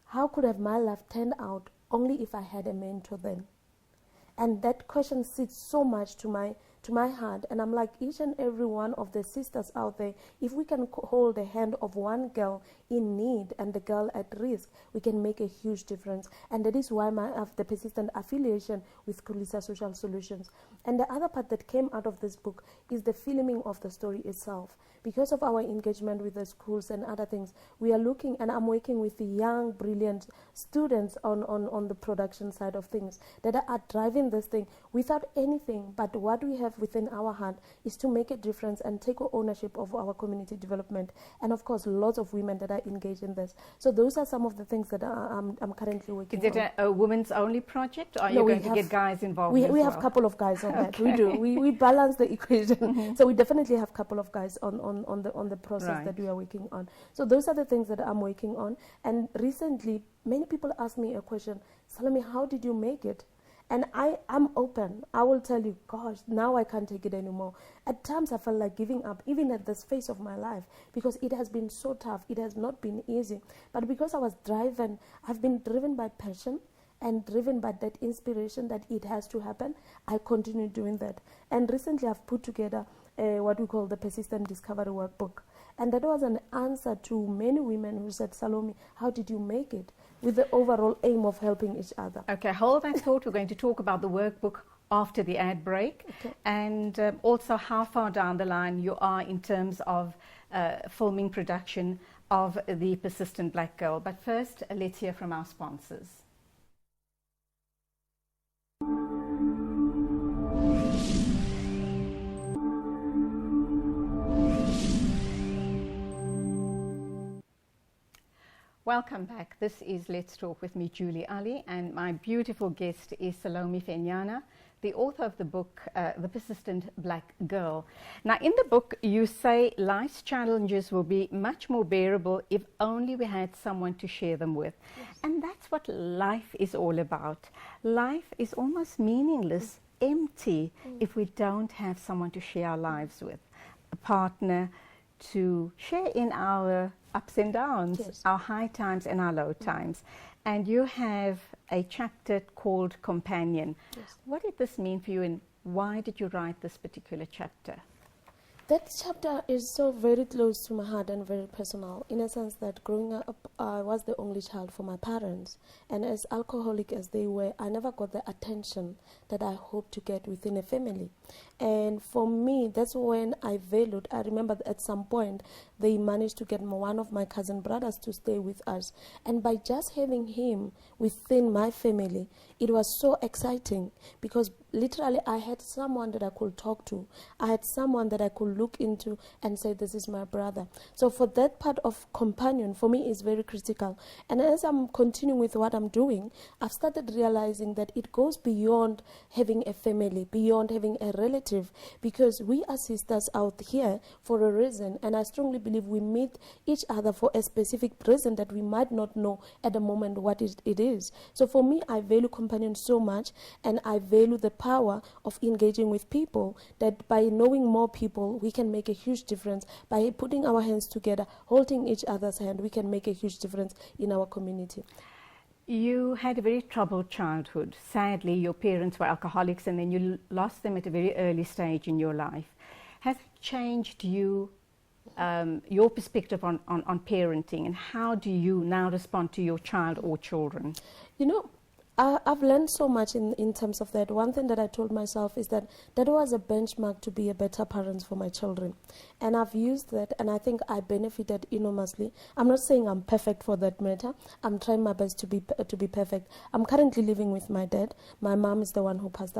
how could have my life turned out only if I had a mentor then? And that question sits so much to my heart, and I'm like, each and every one of the sisters out there, if we can hold the hand of one girl in need and the girl at risk, we can make a huge difference. And that is why I have the Persistent affiliation with Kulisa Social Solutions. And the other part that came out of this book is the filming of the story itself. Because of our engagement with the schools and other things, we are looking, and I'm working with the young, brilliant students on the production side of things that are driving this thing without anything but what we have within our heart is to make a difference and take ownership of our community development. And of course, lots of women that are engaged in this. So those are some of the things that I'm currently working on. Is it a women's only project, or are you going to get guys involved? We have a couple of guys on that. We do. We balance the equation. So we definitely have a couple of guys on the process that we are working on. So those are the things that I'm working on. And recently, many people ask me a question, Salome, how did you make it? And I'm open. I will tell you, gosh, now I can't take it anymore. At times I felt like giving up, even at this phase of my life, because it has been so tough. It has not been easy. But because I was driven, I've been driven by passion and driven by that inspiration that it has to happen, I continue doing that. And recently I've put together what we call the Persistent Discovery Workbook. And that was an answer to many women who said, Salome, how did you make it? With the overall aim of helping each other. Okay, hold that thought. We're going to talk about the workbook after the ad break. Okay. And also how far down the line you are in terms of filming production of the Persistent Black Girl. But first, let's hear from our sponsors. Welcome back. This is Let's Talk with me, Julie Alli, and my beautiful guest is Salome Fenyana, the author of the book, The Persistent Black Girl. Now, in the book, you say life's challenges will be much more bearable if only we had someone to share them with. Yes. And that's what life is all about. Life is almost meaningless, empty, if we don't have someone to share our lives with, a partner to share in our ups and downs, yes, our high times and our low times. And you have a chapter called Companion. Yes. What did this mean for you, and why did you write this particular chapter? That chapter is so very close to my heart and very personal, in a sense that growing up, I was the only child for my parents. And as alcoholic as they were, I never got the attention that I hoped to get within a family. And for me, that's when I valued. I remember at some point, they managed to get one of my cousin brothers to stay with us. And by just having him within my family, it was so exciting, because literally I had someone that I could talk to. I had someone that I could look into and say, this is my brother. So for that part of companion, for me, is very critical. And as I'm continuing with what I'm doing, I've started realizing that it goes beyond having a family, beyond having a relative, because we are sisters out here for a reason. And I strongly believe we meet each other for a specific reason that we might not know at the moment what it is. So for me, I value companion so much, and I value the power of engaging with people, that by knowing more people, we can make a huge difference. By putting our hands together, holding each other's hand, we can make a huge difference in our community. You had a very troubled childhood. Sadly, your parents were alcoholics, and then you lost them at a very early stage in your life. Has it changed you, your perspective on parenting, and how do you now respond to your child or children? You know, I've learned so much in terms of that. One thing that I told myself is that was a benchmark to be a better parent for my children. And I've used that, and I think I benefited enormously. I'm not saying I'm perfect for that matter. I'm trying my best to be perfect. I'm currently living with my dad. My mom is the one who passed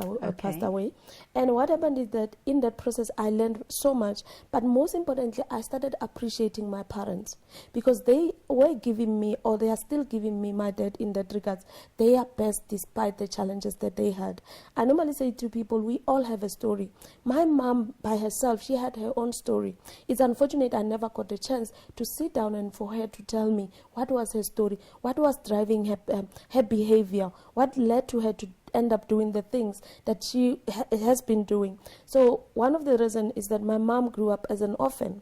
away. And what happened is that in that process, I learned so much. But most importantly, I started appreciating my parents, because they were giving me, or they are still giving me, my dad, in that regards, they are despite the challenges that they had. I normally say to people, we all have a story. My mom by herself, she had her own story. It's unfortunate I never got a chance to sit down and for her to tell me what was her story, what was driving her behavior, what led to her to end up doing the things that she has been doing. So one of the reasons is that my mom grew up as an orphan.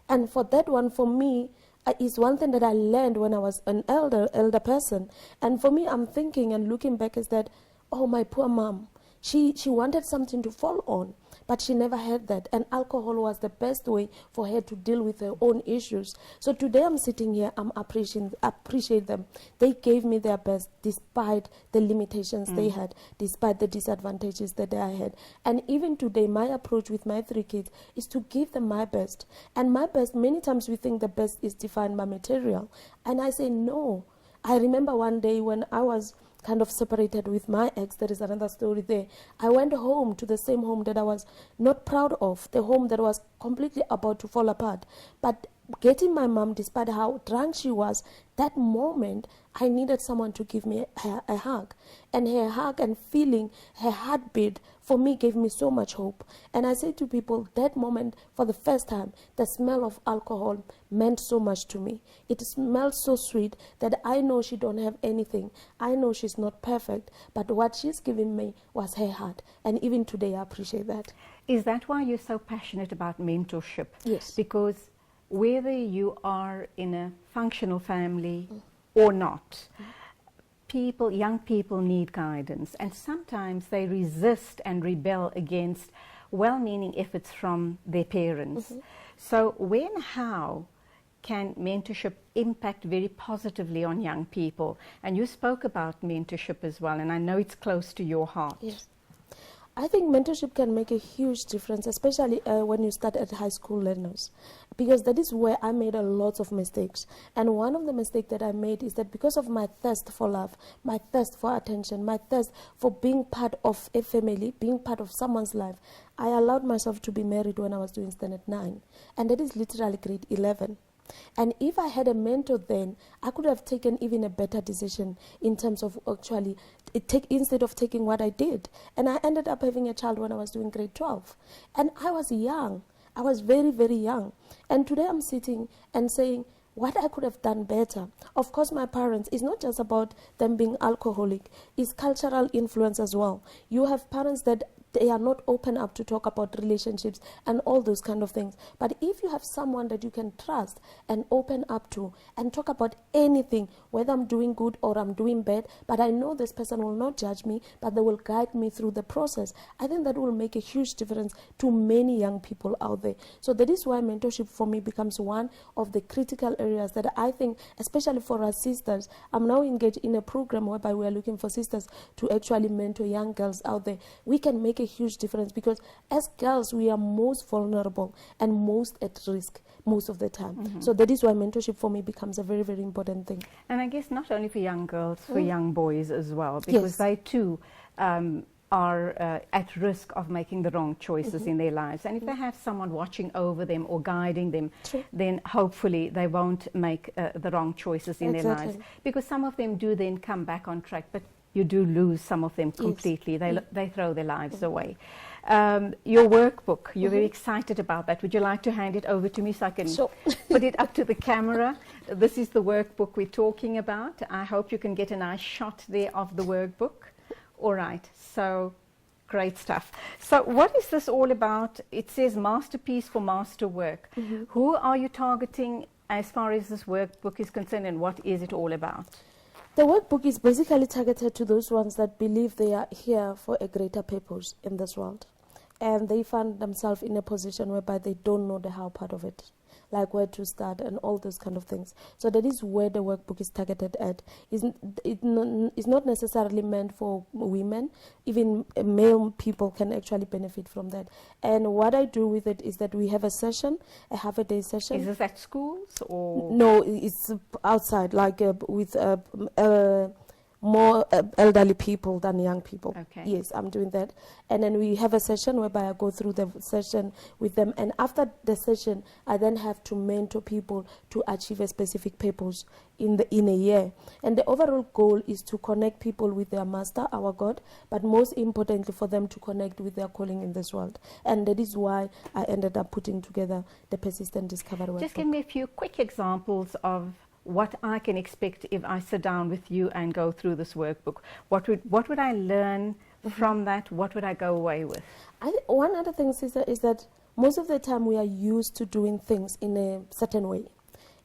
And for that one, for me, is one thing that I learned when I was an elder person. And for me, I'm thinking and looking back is that, oh, my poor mom, she wanted something to fall on, but she never had that. And alcohol was the best way for her to deal with her own issues. So today I'm sitting here, I'm appreciate them. They gave me their best despite the limitations they had, despite the disadvantages that I had. And even today, my approach with my 3 kids is to give them my best. And my best, many times we think the best is defined by material. And I say no. I remember one day when I was kind of separated with my ex, there is another story there. I went home to the same home that I was not proud of, the home that was completely about to fall apart. But getting my mom, despite how drunk she was, that moment I needed someone to give me a hug. And her hug and feeling her heartbeat for me gave me so much hope. And I say to people, that moment, for the first time, the smell of alcohol meant so much to me. It smelled so sweet that I know she don't have anything. I know she's not perfect, but what she's giving me was her heart. And even today, I appreciate that. Is that why you're so passionate about mentorship? Yes. Because whether you are in a functional family or not, young people need guidance, and sometimes they resist and rebel against well-meaning efforts from their parents. So how can mentorship impact very positively on young people? And you spoke about mentorship as well, and I know it's close to your heart. Yes. I think mentorship can make a huge difference, especially when you start at high school learners, because that is where I made a lot of mistakes. And one of the mistakes that I made is that because of my thirst for love, my thirst for attention, my thirst for being part of a family, being part of someone's life, I allowed myself to be married when I was doing standard 9. And that is literally grade 11. And if I had a mentor then, I could have taken even a better decision in terms of actually instead of taking what I did. And I ended up having a child when I was doing grade 12. And I was young. I was very, very young. And today I'm sitting and saying, what I could have done better. Of course, my parents, it's not just about them being alcoholic, it's cultural influence as well. You have parents that they are not open up to talk about relationships and all those kind of things. But if you have someone that you can trust and open up to and talk about anything, whether I'm doing good or I'm doing bad, but I know this person will not judge me, but they will guide me through the process, I think that will make a huge difference to many young people out there. So that is why mentorship for me becomes one of the critical areas that I think, especially for us sisters, I'm now engaged in a program whereby we are looking for sisters to actually mentor young girls out there. We can make a huge difference because as girls we are most vulnerable and most at risk most of the time. So that is why mentorship for me becomes a very, very important thing. And I guess not only for young girls, for young boys as well, because they too are at risk of making the wrong choices in their lives. And if they have someone watching over them or guiding them, then hopefully they won't make the wrong choices in their lives. Because some of them do then come back on track, but you do lose some of them completely. They throw their lives away. Your workbook, you're very excited about that. Would you like to hand it over to me so I can put it up to the camera? This is the workbook we're talking about. I hope you can get a nice shot there of the workbook. All right, so great stuff. So what is this all about? It says masterpiece for masterwork. Who are you targeting as far as this workbook is concerned, and what is it all about? The workbook is basically targeted to those ones that believe they are here for a greater purpose in this world. And they find themselves in a position whereby they don't know the how part of it, like where to start and all those kind of things. So that is where the workbook is targeted at. It's not necessarily meant for women. Even male people can actually benefit from that. And what I do with it is that we have a session, a half-a-day session. Is this at schools or? No, it's outside, like with more elderly people than young people. Okay. Yes, I'm doing that. And then we have a session whereby I go through the session with them. And after the session, I then have to mentor people to achieve a specific purpose in a year. And the overall goal is to connect people with their master, our God, but most importantly for them to connect with their calling in this world. And that is why I ended up putting together the Persistent Discovery Workbook. Just give me a few quick examples of what I can expect if I sit down with you and go through this workbook. What would I learn from that? What would I go away with? One other thing is that most of the time we are used to doing things in a certain way.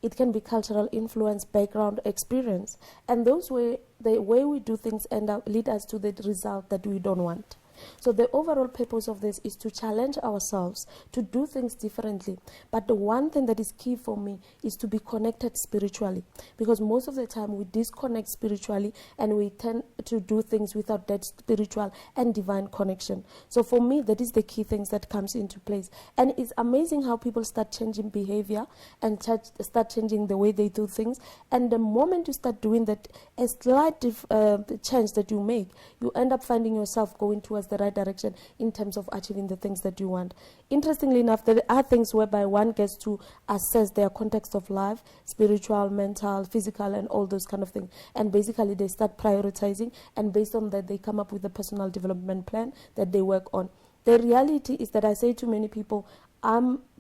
It can be cultural influence, background, experience, and the way we do things lead us to the result that we don't want. So the overall purpose of this is to challenge ourselves to do things differently. But the one thing that is key for me is to be connected spiritually, because most of the time we disconnect spiritually and we tend to do things without that spiritual and divine connection. So for me, that is the key things that comes into place. And it's amazing how people start changing behavior and start changing the way they do things. And the moment you start doing that, a slight change that you make, you end up finding yourself going towards the right direction in terms of achieving the things that you want. Interestingly enough, there are things whereby one gets to assess their context of life, spiritual, mental, physical, and all those kind of things. And basically they start prioritizing, and based on that they come up with a personal development plan that they work on. The reality is that I say to many people,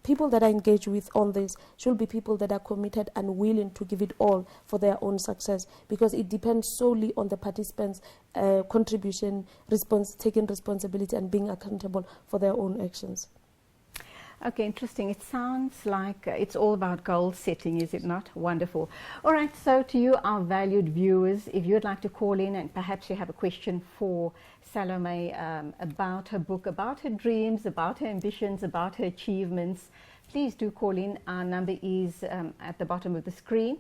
people that I engage with on this should be people that are committed and willing to give it all for their own success, because it depends solely on the participants' contribution, taking responsibility and being accountable for their own actions. Okay, interesting. It sounds like it's all about goal setting, is it not? Wonderful. All right, so to you, our valued viewers, if you'd like to call in and perhaps you have a question for Salome about her book, about her dreams, about her ambitions, about her achievements, please do call in. Our number is at the bottom of the screen.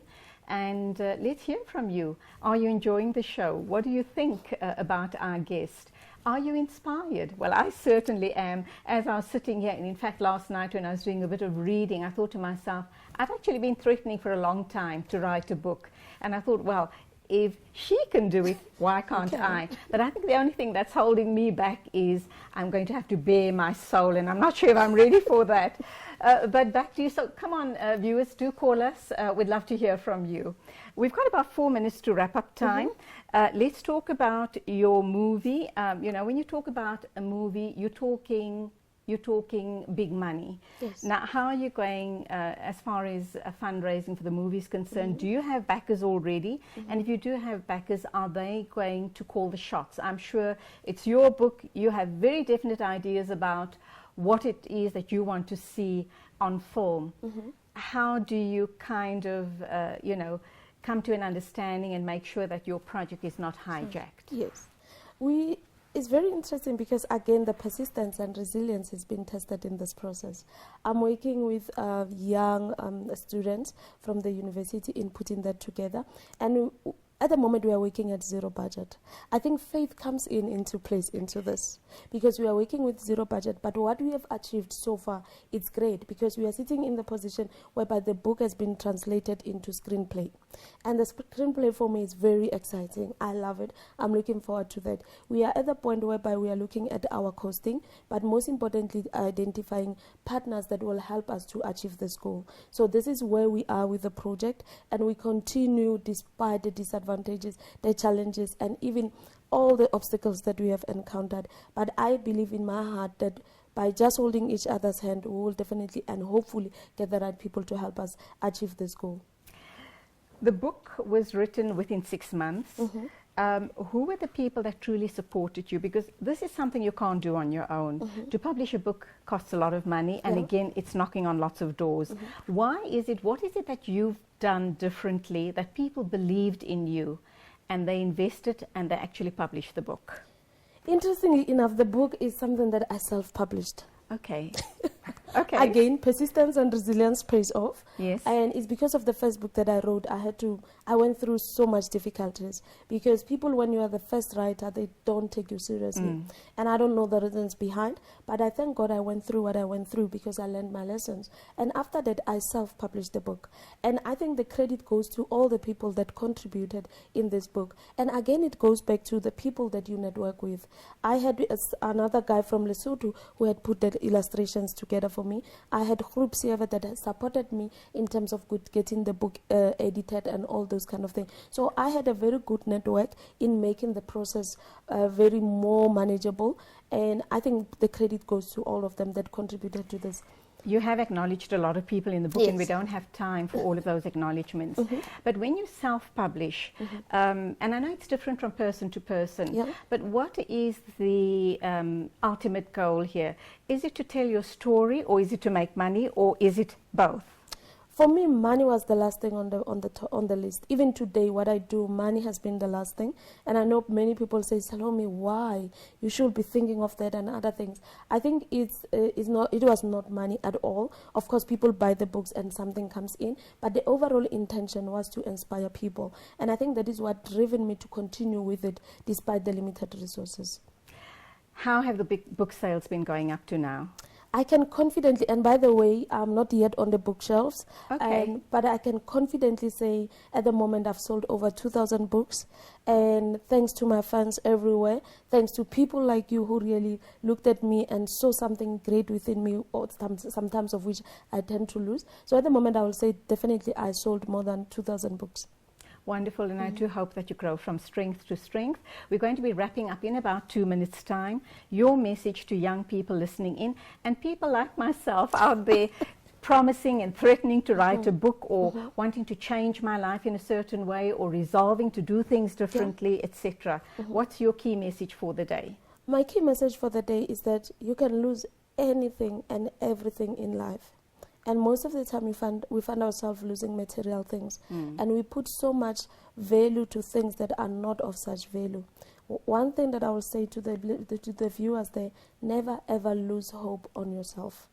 And let's hear from you. Are you enjoying the show? What do you think about our guest? Are you inspired? Well, I certainly am. As I was sitting here, and in fact last night when I was doing a bit of reading, I thought to myself, I've actually been threatening for a long time to write a book. And I thought, well, if she can do it, why can't I? But I think the only thing that's holding me back is I'm going to have to bare my soul, and I'm not sure if I'm ready for that. But back to you. So come on, viewers, do call us. We'd love to hear from you. We've got about 4 minutes to wrap up time. Let's talk about your movie. You know, when you talk about a movie, you're talking big money. Yes. Now, how are you going as far as fundraising for the movie is concerned? Do you have backers already? And if you do have backers, are they going to call the shots? I'm sure it's your book. You have very definite ideas about what it is that you want to see on film. How do you kind of, you know, come to an understanding and make sure that your project is not hijacked? Yes. It's very interesting because, again, the persistence and resilience has been tested in this process. I'm working with young students from the university in putting that together. And at the moment, we are working at zero budget. I think faith comes into place into this because we are working with zero budget. But what we have achieved so far, it's great because we are sitting in the position whereby the book has been translated into screenplay. And the screenplay for me is very exciting. I love it. I'm looking forward to that. We are at the point whereby we are looking at our costing, but most importantly, identifying partners that will help us to achieve this goal. So this is where we are with the project, and we continue despite the disadvantages, the challenges, and even all the obstacles that we have encountered. But I believe in my heart that by just holding each other's hand, we will definitely and hopefully get the right people to help us achieve this goal. The book was written within 6 months. Who were the people that truly supported you? Because this is something you can't do on your own. To publish a book costs a lot of money, and again, it's knocking on lots of doors. Why is it, what is it that you've done differently that people believed in you and they invested and they actually published the book? Interestingly enough, the book is something that I self-published. Okay. Okay. Again, persistence and resilience pays off. Yes. And it's because of the first book that I wrote, I went through so much difficulties because people, when you are the first writer, they don't take you seriously. And I don't know the reasons behind, but I thank God I went through what I went through because I learned my lessons. And after that, I self-published the book. And I think the credit goes to all the people that contributed in this book. And again, it goes back to the people that you network with. I had another guy from Lesotho who had put the illustrations together for me. I had groups here that had supported me in terms of getting the book edited and all those kind of things. So I had a very good network in making the process very more manageable. And I think the credit goes to all of them that contributed to this. You have acknowledged a lot of people in the book, and we don't have time for all of those acknowledgements. But when you self-publish, and I know it's different from person to person, but what is the ultimate goal here? Is it to tell your story, or is it to make money, or is it both? For me, money was the last thing on the list. Even today, what I do, money has been the last thing. And I know many people say, Salome, why? You should be thinking of that and other things. I think it was not money at all. Of course, people buy the books and something comes in. But the overall intention was to inspire people. And I think that is what driven me to continue with it, despite the limited resources. How have the big book sales been going up to now? I can confidently, and by the way, I'm not yet on the bookshelves, but I can confidently say at the moment I've sold over 2,000 books, and thanks to my fans everywhere, thanks to people like you who really looked at me and saw something great within me, or sometimes of which I tend to lose. So at the moment I will say definitely I sold more than 2,000 books. Wonderful, and I do hope that you grow from strength to strength. We're going to be wrapping up in about 2 minutes' time. Your message to young people listening in, and people like myself out there promising and threatening to write a book, or wanting to change my life in a certain way, or resolving to do things differently, etc. What's your key message for the day? My key message for the day is that you can lose anything and everything in life. And most of the time we find ourselves losing material things. And we put so much value to things that are not of such value. One thing that I will say to the viewers there, never ever lose hope on yourself.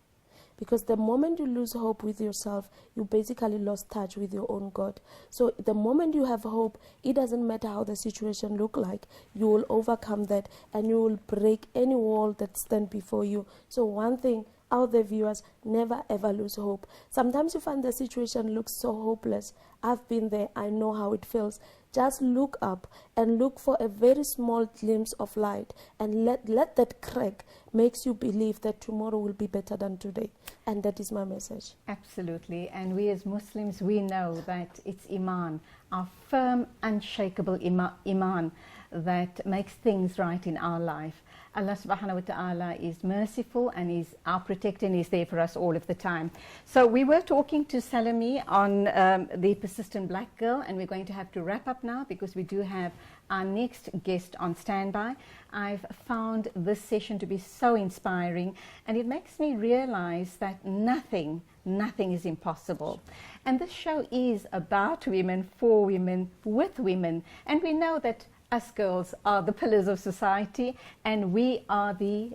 Because the moment you lose hope with yourself, you basically lost touch with your own God. So the moment you have hope, it doesn't matter how the situation look like, you will overcome that and you will break any wall that stands before you. So one thing out there, viewers, never ever lose hope. Sometimes you find the situation looks so hopeless. I've been there. I know how it feels. Just look up and look for a very small glimpse of light, and let that crack makes you believe that tomorrow will be better than today. And that is my message. Absolutely. And we as Muslims, we know that it's Iman, our firm, unshakable Iman, that makes things right in our life. Allah subhanahu wa ta'ala is merciful and is our protector, and is there for us all of the time. So we were talking to Salome on the persistent black girl, and we're going to have to wrap up now because we do have our next guest on standby. I've found this session to be so inspiring, and it makes me realize that nothing is impossible. And this show is about women, for women, with women, and we know that us girls are the pillars of society, and we are the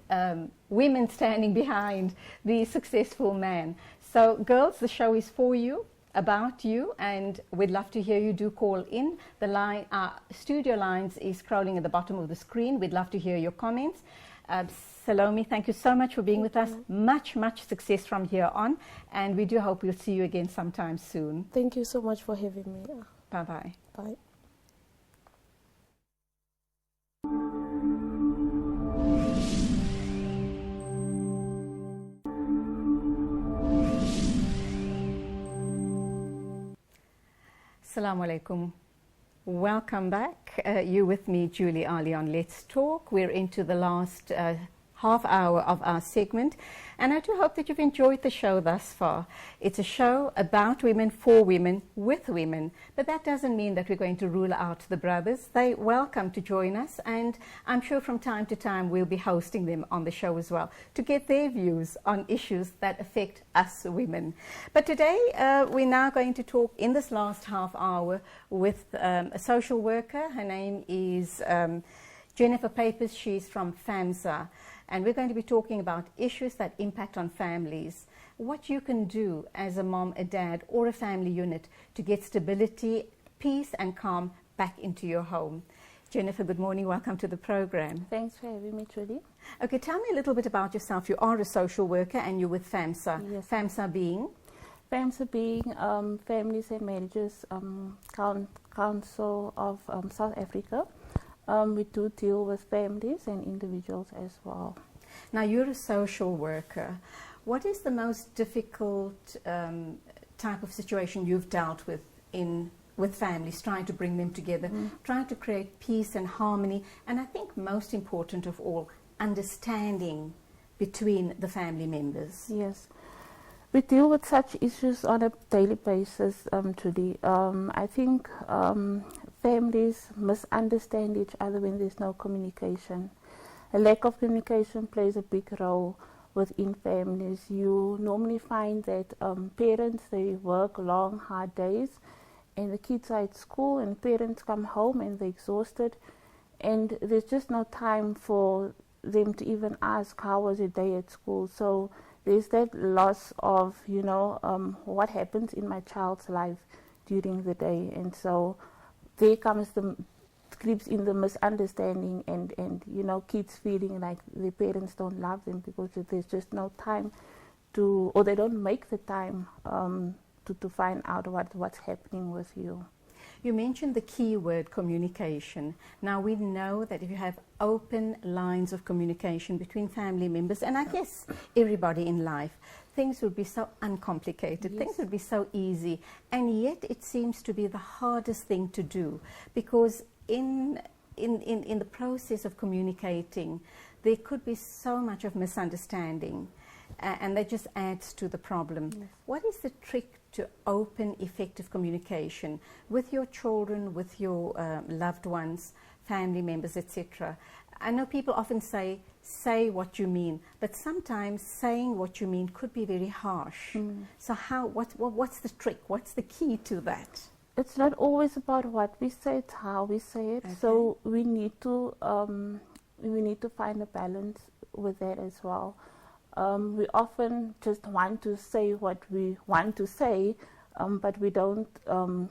women standing behind the successful man. So girls, the show is for you, about you, and we'd love to hear you. Do call in. The line, studio lines is scrolling at the bottom of the screen. We'd love to hear your comments. Salome, thank you so much for being with us. Much success from here on, and we do hope we'll see you again sometime soon. Thank you so much for having me. Bye-bye. Bye. Assalamu alaikum. Welcome back. You with me, Julie Alli, on Let's Talk. We're into the last half hour of our segment, and I do hope that you've enjoyed the show thus far. It's a show about women, for women, with women, but that doesn't mean that we're going to rule out the brothers. They're welcome to join us, and I'm sure from time to time we'll be hosting them on the show as well to get their views on issues that affect us women. But today we're now going to talk in this last half hour with a social worker. Her name is Jennifer Papers. She's from FAMSA. And we're going to be talking about issues that impact on families, what you can do as a mom, a dad, or a family unit to get stability, peace, and calm back into your home. Jennifer, good morning. Welcome to the program. Thanks for having me, Julie. Okay, tell me a little bit about yourself. You are a social worker and you're with FAMSA. Yes. FAMSA being? FAMSA being Families and Marriages Council of South Africa. We do deal with families and individuals as well. Now, you're a social worker. What is the most difficult type of situation you've dealt with with families, trying to bring them together, trying to create peace and harmony, and I think most important of all, understanding between the family members? Yes. We deal with such issues on a daily basis, Julie. I think families misunderstand each other when there's no communication. A lack of communication plays a big role within families. You normally find that parents, they work long, hard days, and the kids are at school, and parents come home and they're exhausted, and there's just no time for them to even ask, how was your day at school? So there's that loss of, what happens in my child's life during the day. And so there comes creeps in the misunderstanding and kids feeling like their parents don't love them because there's just no time or they don't make the time to find out what's happening with you. You mentioned the key word, communication. Now, we know that if you have open lines of communication between family members, and I guess everybody in life, things would be so uncomplicated, yes. Things would be so easy, and yet it seems to be the hardest thing to do, because in the process of communicating, there could be so much of misunderstanding, and that just adds to the problem. Yes. What is the trick to open, effective communication with your children, with your loved ones, family members, etc.? I know people often say what you mean, but sometimes saying what you mean could be very harsh. So what's the trick? What's the key to that? It's not always about what we say, it's how we say it. Okay. So we need to find a balance with that as well. We often just want to say what we want to say, but we don't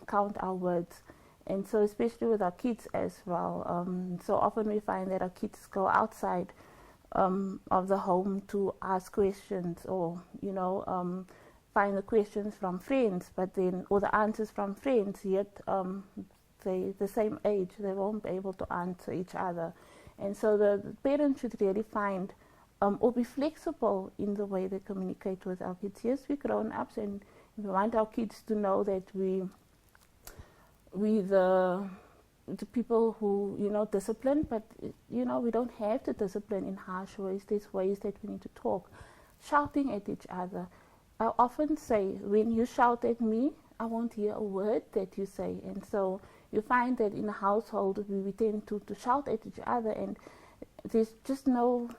count our words. And so especially with our kids as well. So often we find that our kids go outside of the home to ask questions, or find the questions from friends, but then, or the answers from friends, yet they the same age, they won't be able to answer each other. And so the parents should really find or be flexible in the way they communicate with our kids. Yes, we're grown-ups, and we want our kids to know that we the people who discipline, but we don't have to discipline in harsh ways. There's ways that we need to talk. Shouting at each other, I often say, when you shout at me, I won't hear a word that you say. And so you find that in a household we tend to shout at each other, and there's just no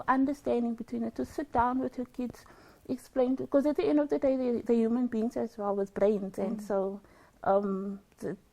understanding between it. To sit down with your kids, explain, because at the end of the day they're human beings as well with brains, and so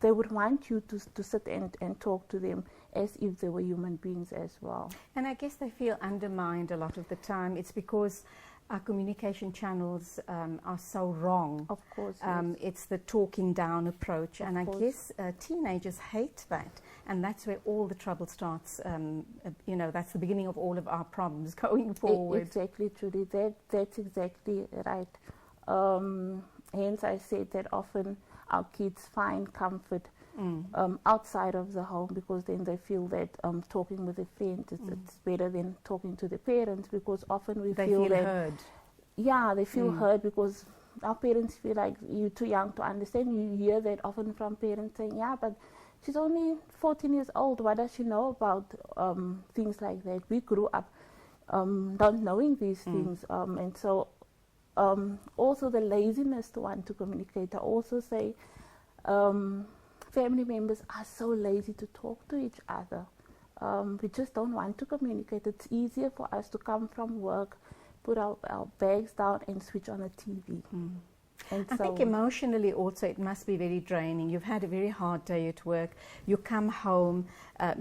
they would want you to sit and talk to them as if they were human beings as well. And I guess they feel undermined a lot of the time. It's because our communication channels are so wrong. Of course, yes. It's the talking down approach, and I guess teenagers hate that, and that's where all the trouble starts. That's the beginning of all of our problems going forward. Exactly, Judy. That's exactly right. Hence, I said that often our kids find comfort outside of the home, because then they feel that talking with a friend it's better than talking to the parents, because often they feel that heard. Yeah, they feel heard, because our parents feel like you're too young to understand. You hear that often from parents saying, yeah, but she's only 14 years old. What does she know about things like that? We grew up not knowing these things, and so also the laziness to want to communicate. I also say family members are so lazy to talk to each other. We just don't want to communicate. It's easier for us to come from work, put our bags down and switch on a TV. And I think emotionally also it must be very draining. You've had a very hard day at work. You come home,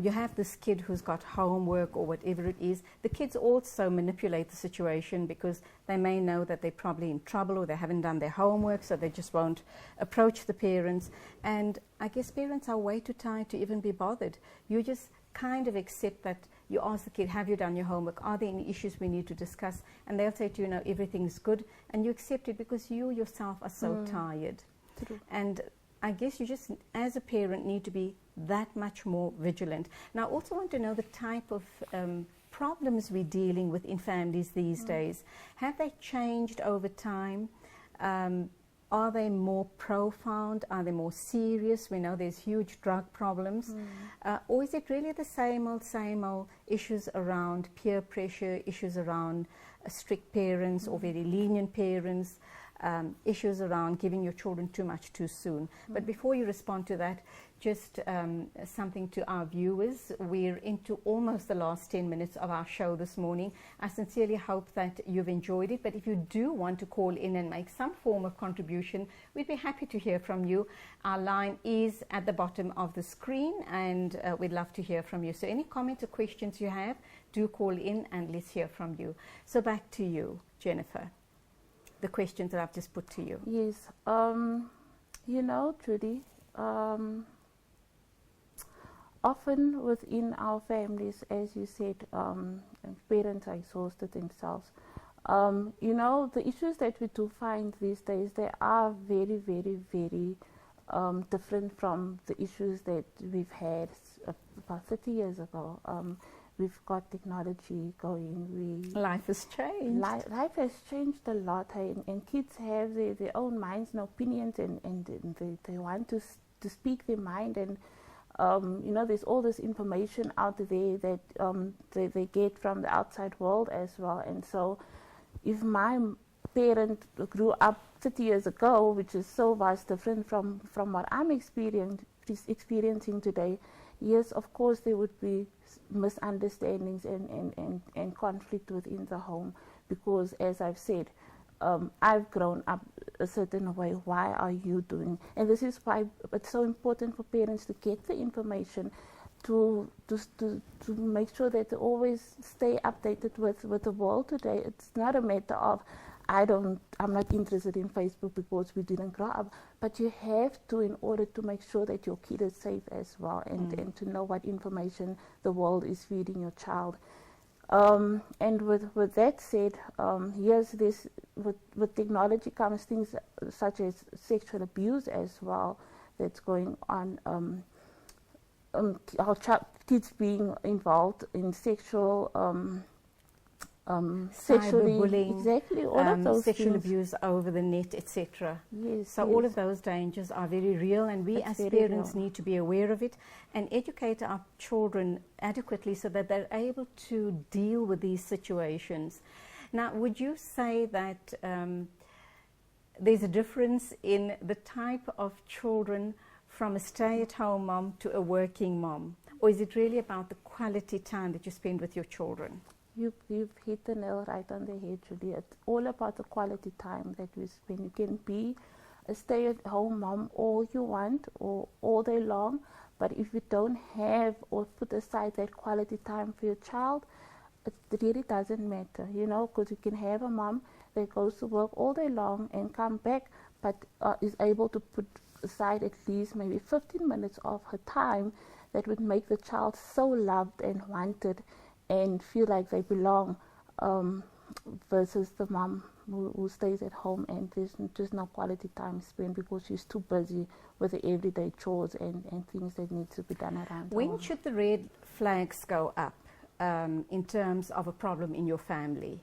you have this kid who's got homework or whatever it is. The kids also manipulate the situation, because they may know that they're probably in trouble or they haven't done their homework, so they just won't approach the parents. And I guess parents are way too tired to even be bothered. You just kind of accept that. You ask the kid, have you done your homework? Are there any issues we need to discuss? And they'll say to you, no, everything's good. And you accept it because you yourself are so tired. True. And I guess you just, as a parent, need to be that much more vigilant. Now, I also want to know the type of problems we're dealing with in families these days. Have they changed over time? Are they more profound? Are they more serious? We know there's huge drug problems. Or is it really the same old issues around peer pressure, issues around strict parents or very lenient parents, issues around giving your children too much too soon? But before you respond to that, just something to our viewers. We're into almost the last 10 minutes of our show this morning. I sincerely hope that you've enjoyed it, but if you do want to call in and make some form of contribution, we'd be happy to hear from you. Our line is at the bottom of the screen, and we'd love to hear from you. So any comments or questions you have, do call in and let's hear from you. So back to you, Jennifer, the questions that I've just put to you. Yes, Judy, often within our families, as you said, parents are exhausted themselves. The issues that we do find these days, they are very, very, very different from the issues that we've had about 30 years ago. We've got technology going. Life has changed. Life has changed a lot, and kids have their own minds and opinions, and they want to speak their mind, and there's all this information out there that they get from the outside world as well. And so if my parent grew up 30 years ago, which is so vast different from what I'm experiencing today, yes, of course there would be misunderstandings and conflict within the home, because as I've said, I've grown up a certain way. Why are you doing? And this is why it's so important for parents to get the information, to make sure that they always stay updated with the world today. It's not a matter of I'm not interested in Facebook because we didn't grow up, but you have to, in order to make sure that your kid is safe as well, and to know what information the world is feeding your child. And with that said, here's this, with technology comes things such as sexual abuse as well that's going on. Kids being involved in sexually, cyberbullying, exactly, all of those sexual things. abuse over the net, etc. Yes, So yes. all of those dangers are very real, and we It's as very parents real. need to be aware of it and educate our children adequately so that they're able to deal with these situations. Now, would you say that there's a difference in the type of children from a stay-at-home mom to a working mom? Or is it really about the quality time that you spend with your children? You've hit the nail right on the head, Julie. It's all about the quality time that we spend. You can be a stay-at-home mom all you want or all day long, but if you don't have or put aside that quality time for your child, it really doesn't matter, you know, because you can have a mom that goes to work all day long and come back, but is able to put aside at least maybe 15 minutes of her time that would make the child so loved and wanted and feel like they belong, versus the mom who stays at home and there's just no quality time spent because she's too busy with the everyday chores and things that need to be done around When home. should the red flags go up in terms of a problem in your family?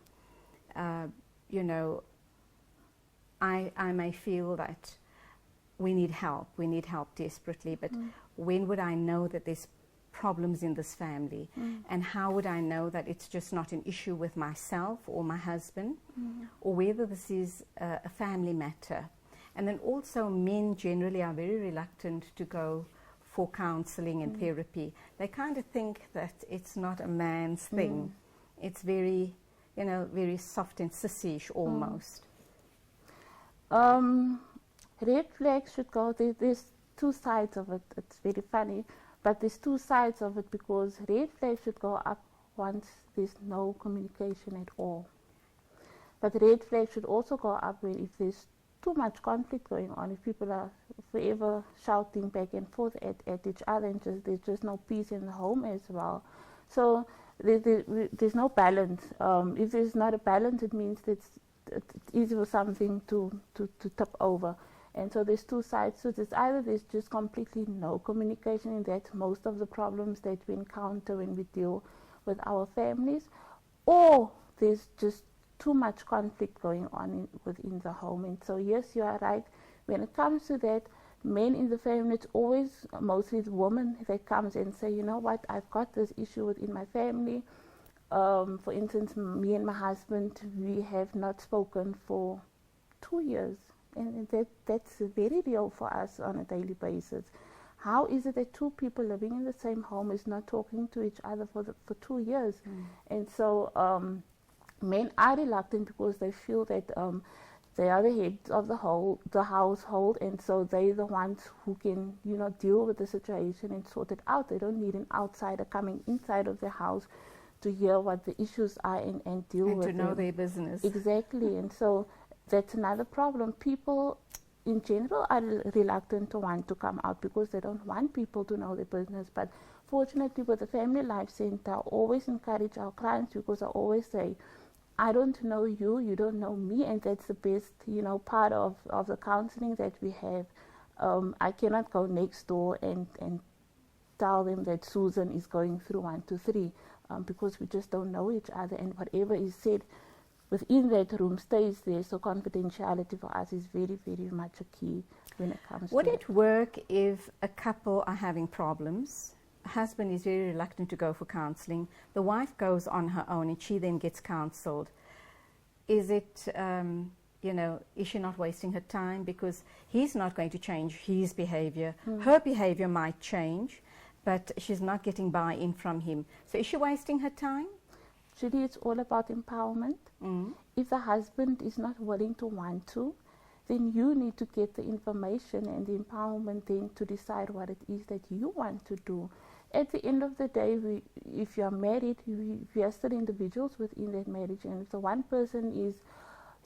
You know, I may feel that we need help desperately, but when would I know that there's problems in this family? And how would I know that it's just not an issue with myself or my husband, or whether this is a family matter? And then also, men generally are very reluctant to go for counseling and therapy. They kind of think that it's not a man's thing. It's very, you know, very soft and sissy-ish almost. Red flags should go, there's two sides of it. It's very funny, but there's two sides of it, because red flags should go up once there's no communication at all. But red flags should also go up if there's too much conflict going on, if people are forever shouting back and forth at each other, and there's just no peace in the home as well. So there's no balance. If there's not a balance, it means it's easy for something to tip over. And so there's two sides. So it's either there's just completely no communication, and that's most of the problems that we encounter when we deal with our families, or there's just too much conflict going on within the home. And so yes, you are right. When it comes to that, men in the family, it's always mostly the woman that comes and say, you know what, I've got this issue within my family. For instance, me and my husband, we have not spoken for 2 years. And that's very real for us on a daily basis. How is it that two people living in the same home is not talking to each other for 2 years? And so men are reluctant because they feel that they are the heads of the household, and so they're the ones who can, you know, deal with the situation and sort it out. They don't need an outsider coming inside of the house to hear what the issues are and deal with And to know them. their business. Exactly. And so that's another problem. People in general are reluctant to want to come out because they don't want people to know their business. But fortunately, with the Family Life Center, I always encourage our clients, because I always say, I don't know you, you don't know me, and that's the best, you know, part of the counseling that we have. I cannot go next door and tell them that Susan is going through 1, 2, 3, because we just don't know each other, and whatever is said within that room stays there. So confidentiality for us is very, very much a key when it comes Would to it work if a couple are having problems? Husband is very reluctant to go for counseling. The wife goes on her own and she then gets counseled. Is it, you know, is she not wasting her time? Because he's not going to change his behavior. Her behavior might change, but she's not getting buy-in from him. So is she wasting her time? Julie, it's all about empowerment. If the husband is not willing to want to, then you need to get the information and the empowerment then to decide what it is that you want to do. At the end of the day, if you are married, we are still individuals within that marriage, and if the one person is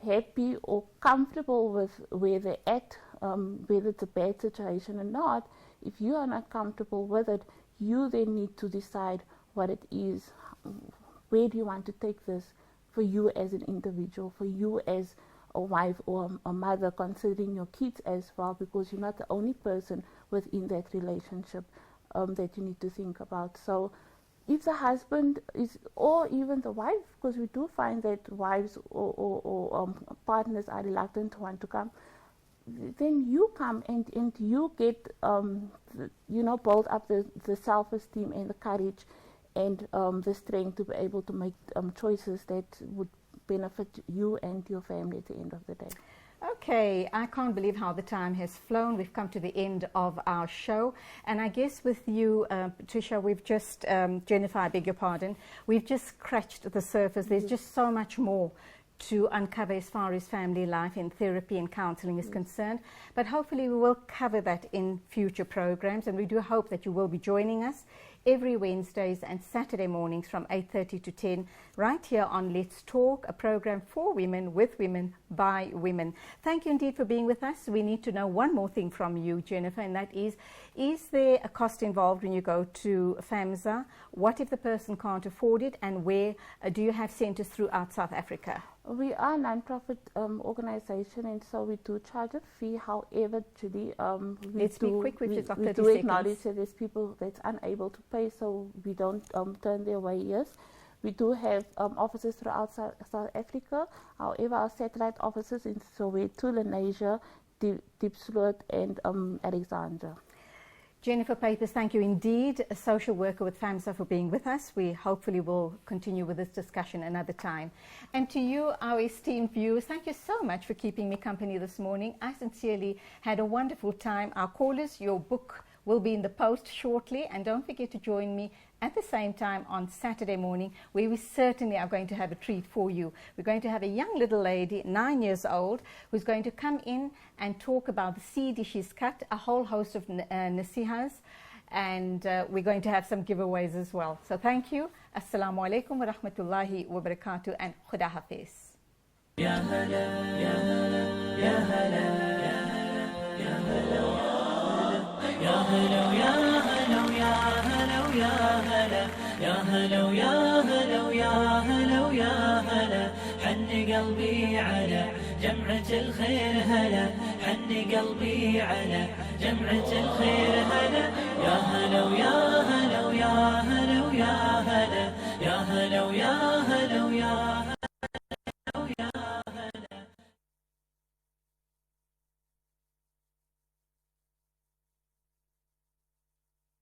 happy or comfortable with where they're at, whether it's a bad situation or not, if you are not comfortable with it, you then need to decide what it is, where do you want to take this for you as an individual, for you as a wife or a mother, considering your kids as well, because you're not the only person within that relationship that you need to think about. So if the husband is, or even the wife, because we do find that wives or partners are reluctant to want to come, then you come and you get, build up the self-esteem and the courage and the strength to be able to make choices that would benefit you and your family at the end of the day. Okay, I can't believe how the time has flown. We've come to the end of our show. And I guess with you, Patricia, we've just, Jennifer, I beg your pardon, we've just scratched the surface. There's just so much more to uncover as far as family life and therapy and counseling is concerned. But hopefully we will cover that in future programs, and we do hope that you will be joining us every Wednesdays and Saturday mornings from 8:30 to 10 right here on Let's Talk, a program for women, with women, by women. Thank you indeed for being with us. We need to know one more thing from you, Jennifer, and that is there a cost involved when you go to FAMSA? What if the person can't afford it, and where do you have centers throughout South Africa? We are a non-profit organization, and so we do charge a fee. However, Julie, let's be quick. We've just got 30 we do seconds. Acknowledge that there's people that's unable to pay, so we don't turn their way ears. We do have offices throughout South Africa. However, our satellite offices in Soweto, Lenasia, Diepsloot, and Alexandra. Jennifer Papers, thank you indeed, a social worker with FAMSA, for being with us. We hopefully will continue with this discussion another time. And to you, our esteemed viewers, thank you so much for keeping me company this morning. I sincerely had a wonderful time. Our callers, your book will be in the post shortly, and don't forget to join me at the same time on Saturday morning, where we certainly are going to have a treat for you. We're going to have a young little lady, 9 years old, who's going to come in and talk about the CD she's cut, a whole host of nasihas, and we're going to have some giveaways as well. So thank you. Assalamu alaikum wa rahmatullahi wa barakatuh, and Khuda Hafiz. Ya hala, ya hala, ya hala, ya hala, ya hala, ya hala, ya hala, ya hala, يا هلا ويا هلا ويا هلا ويا هلا حن قلبي على جمعة الخير هلا حن قلبي على جمعة الخير هلا يا هلا ويا هلا ويا هلا ويا هلا يا هلا ويا هلا ويا هلا